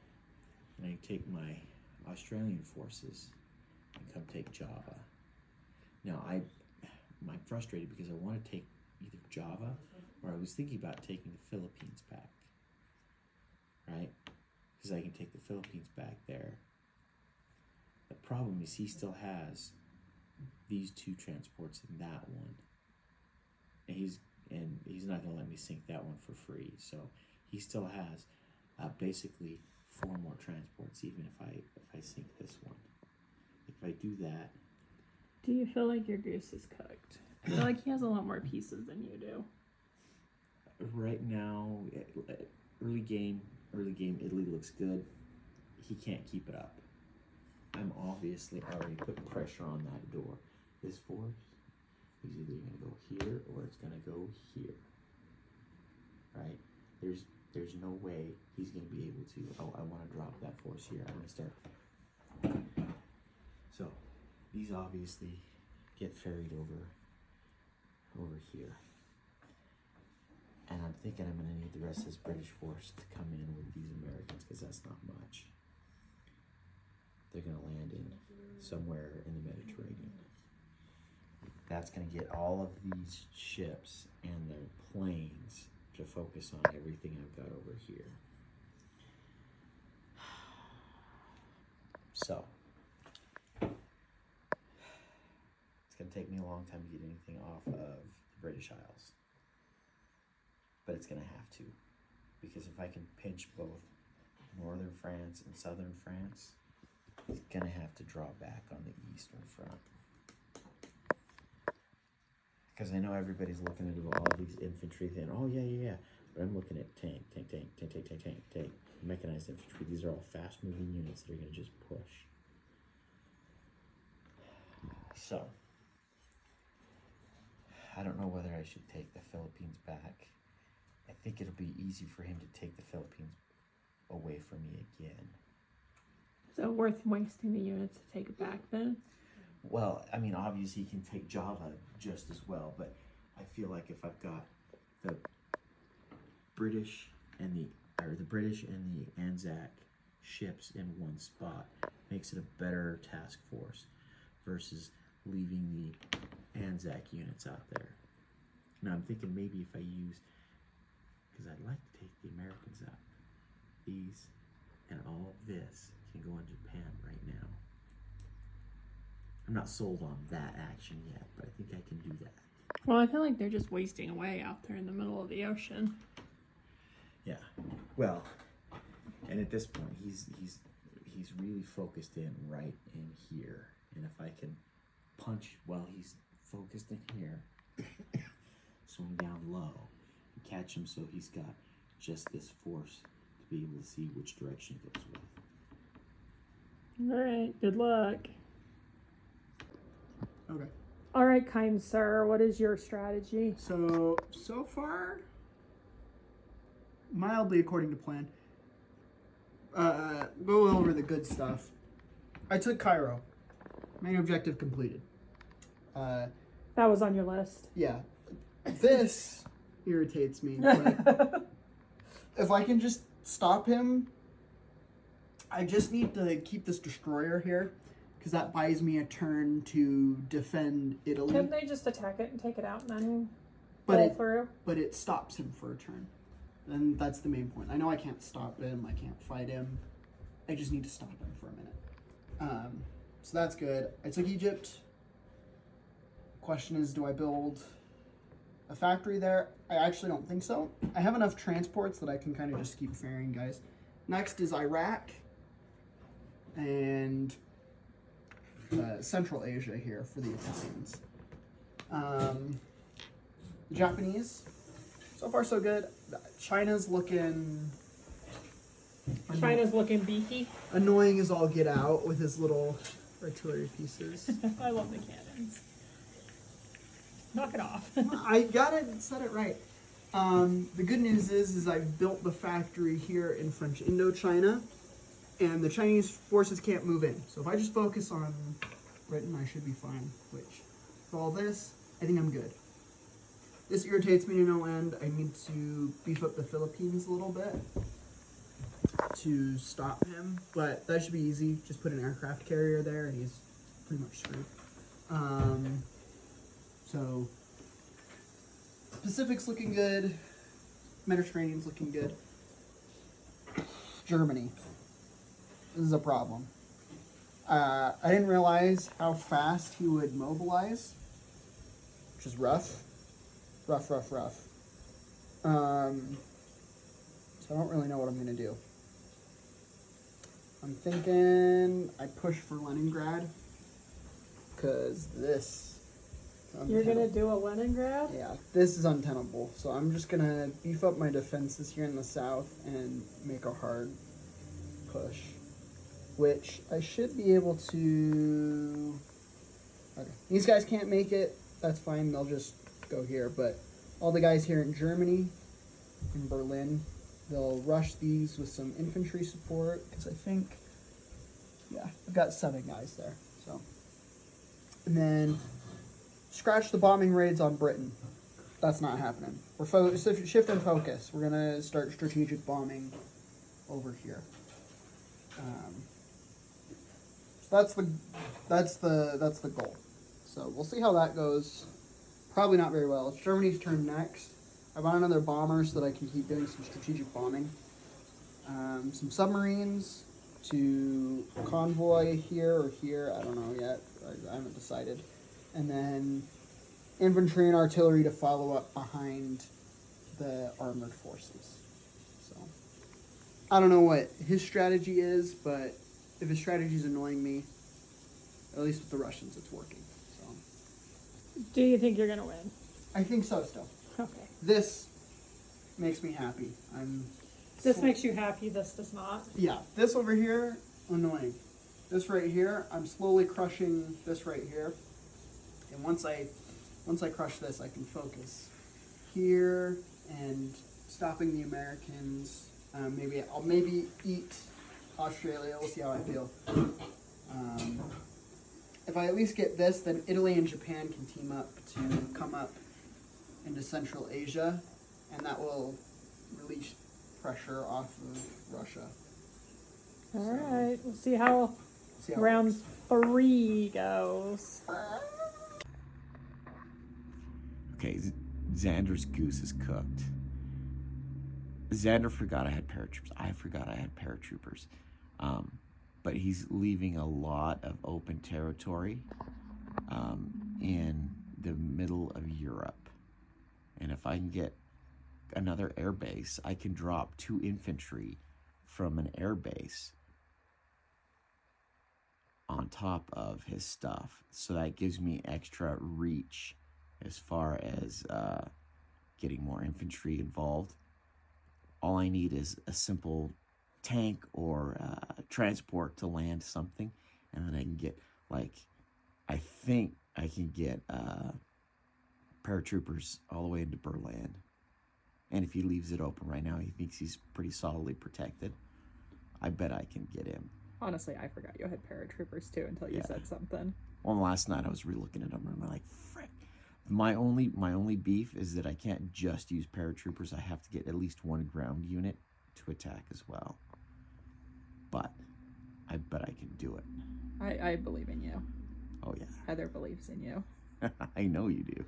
Speaker 4: and I take my Australian forces and come take Java. Now I'm frustrated because I want to take either Java, or I was thinking about taking the Philippines back. Right? Because I can take the Philippines back there. The problem is he still has these 2 transports in that one. And he's not going to let me sink that one for free. So he still has basically 4 more transports, even if I sink this one. If I do that,
Speaker 1: Do you feel like your goose is cooked? I feel like he has a lot more pieces than you do.
Speaker 4: right now, early game, Italy looks good. He can't keep it up. I'm obviously already putting pressure on that door. This force is either going to go here or it's going to go here. Right? There's no way he's going to be able to. Oh, I want to drop that force here. I'm going to start. So these obviously get ferried over here. And I'm thinking I'm going to need the rest of this British force to come in with these Americans, because that's not much. They're going to land in somewhere in the Mediterranean. That's going to get all of these ships and their planes to focus on everything I've got over here. So, it's going to take me a long time to get anything off of the British Isles. But it's going to have to. Because if I can pinch both northern France and southern France, he's going to have to draw back on the eastern front. Because I know everybody's looking at all these infantry things. Oh, yeah. But I'm looking at tank, mechanized infantry. These are all fast-moving units that are going to just push. So, I don't know whether I should take the Philippines back. I think it'll be easy for him to take the Philippines away from me again.
Speaker 1: Is it worth wasting the units to take it back then?
Speaker 4: Well, I mean, obviously he can take Java just as well, but I feel like if I've got the British and the Anzac ships in one spot, makes it a better task force versus leaving the Anzac units out there. Now I'm thinking maybe if I use, because I'd like to take the Americans out, these and all of this can go in Japan right now. I'm not sold on that action yet, but I think I can do that.
Speaker 1: Well, I feel like they're just wasting away out there in the middle of the ocean.
Speaker 4: Yeah. Well, and at this point, he's really focused in right in here, and if I can punch while he's focused in here, swing down low, and catch him so he's got just this force to be able to see which direction he goes with.
Speaker 1: All right, good luck.
Speaker 2: Okay.
Speaker 1: All right, kind sir, what is your strategy?
Speaker 2: So far, mildly according to plan. Go over the good stuff. I took Cairo. Main objective completed.
Speaker 1: That was on your list.
Speaker 2: Yeah. This irritates me. But if I can just stop him, I just need to keep this destroyer here, because that buys me a turn to defend Italy.
Speaker 1: Couldn't they just attack it and take it out and then
Speaker 2: But
Speaker 1: pull through?
Speaker 2: But it stops him for a turn. And that's the main point. I know I can't stop him. I can't fight him. I just need to stop him for a minute. So that's good. I took Egypt. Question is, do I build a factory there? I actually don't think so. I have enough transports that I can kind of just keep ferrying guys. Next is Iraq. and Central Asia here for the Italians. The Japanese, so far so good. China's looking
Speaker 1: beefy.
Speaker 2: annoying as all get out with his little artillery pieces.
Speaker 1: I love the cannons. Knock it off.
Speaker 2: I gotta set it right. The good news is I've built the factory here in French Indochina, and the Chinese forces can't move in. So if I just focus on Britain, I should be fine. Which, for all this, I think I'm good. This irritates me to no end. I need to beef up the Philippines a little bit to stop him, but that should be easy. Just put an aircraft carrier there, and he's pretty much screwed. So, Pacific's looking good. Mediterranean's looking good. Germany. This is a problem. I didn't realize how fast he would mobilize, which is rough. Rough. So I don't really know what I'm going to do. I'm thinking I push for Leningrad, because this...
Speaker 1: You're gonna do a Leningrad?
Speaker 2: Yeah, this is untenable. So I'm just gonna beef up my defenses here in the south and make a hard push, which I should be able to. Okay, these guys can't make it. That's fine. They'll just go here. But all the guys here in Germany, in Berlin, they'll rush these with some infantry support because I think, yeah, I've got 7 guys there. So, and then. Scratch the bombing raids on Britain. That's not happening. We're shift and focus. We're gonna start strategic bombing over here. So that's the goal. So we'll see how that goes. Probably not very well. It's Germany's turn next. I want another bomber so that I can keep doing some strategic bombing. Some submarines to convoy here or here. I don't know yet. I haven't decided. And then infantry and artillery to follow up behind the armored forces. So I don't know what his strategy is, but if his strategy is annoying me, at least with the Russians, it's working. So
Speaker 1: Do you think you're gonna win?
Speaker 2: I think so still.
Speaker 1: Okay.
Speaker 2: This makes me happy.
Speaker 1: This makes you happy, this does not.
Speaker 2: Yeah, this over here, annoying. This right here, I'm slowly crushing this right here. And once I crush this, I can focus here and stopping the Americans. I'll maybe eat Australia. We'll see how I feel. If I at least get this, then Italy and Japan can team up to come up into Central Asia, and that will release pressure off of Russia.
Speaker 1: All right, we'll see how
Speaker 2: See how it
Speaker 1: round
Speaker 2: works.
Speaker 1: 3 goes.
Speaker 3: Okay, Xander's goose is cooked. Xander forgot I had paratroopers. I forgot I had paratroopers. But he's leaving a lot of open territory in the middle of Europe. And if I can get another air base, I can drop 2 infantry from an air base on top of his stuff. So that gives me extra reach as far as getting more infantry involved. All I need is a simple tank or transport to land something, and then I can get, like, I think I can get paratroopers all the way into Berlin. And if he leaves it open right now, he thinks he's pretty solidly protected. I bet I can get him.
Speaker 1: Honestly, I forgot you had paratroopers too until you said something.
Speaker 3: Well, last night I was re-looking at them and I'm like, frick. My only beef is that I can't just use paratroopers. I have to get at least 1 ground unit to attack as well. But I bet I can do it.
Speaker 1: I believe in you.
Speaker 3: Oh yeah.
Speaker 1: Heather believes in you.
Speaker 3: I know you do.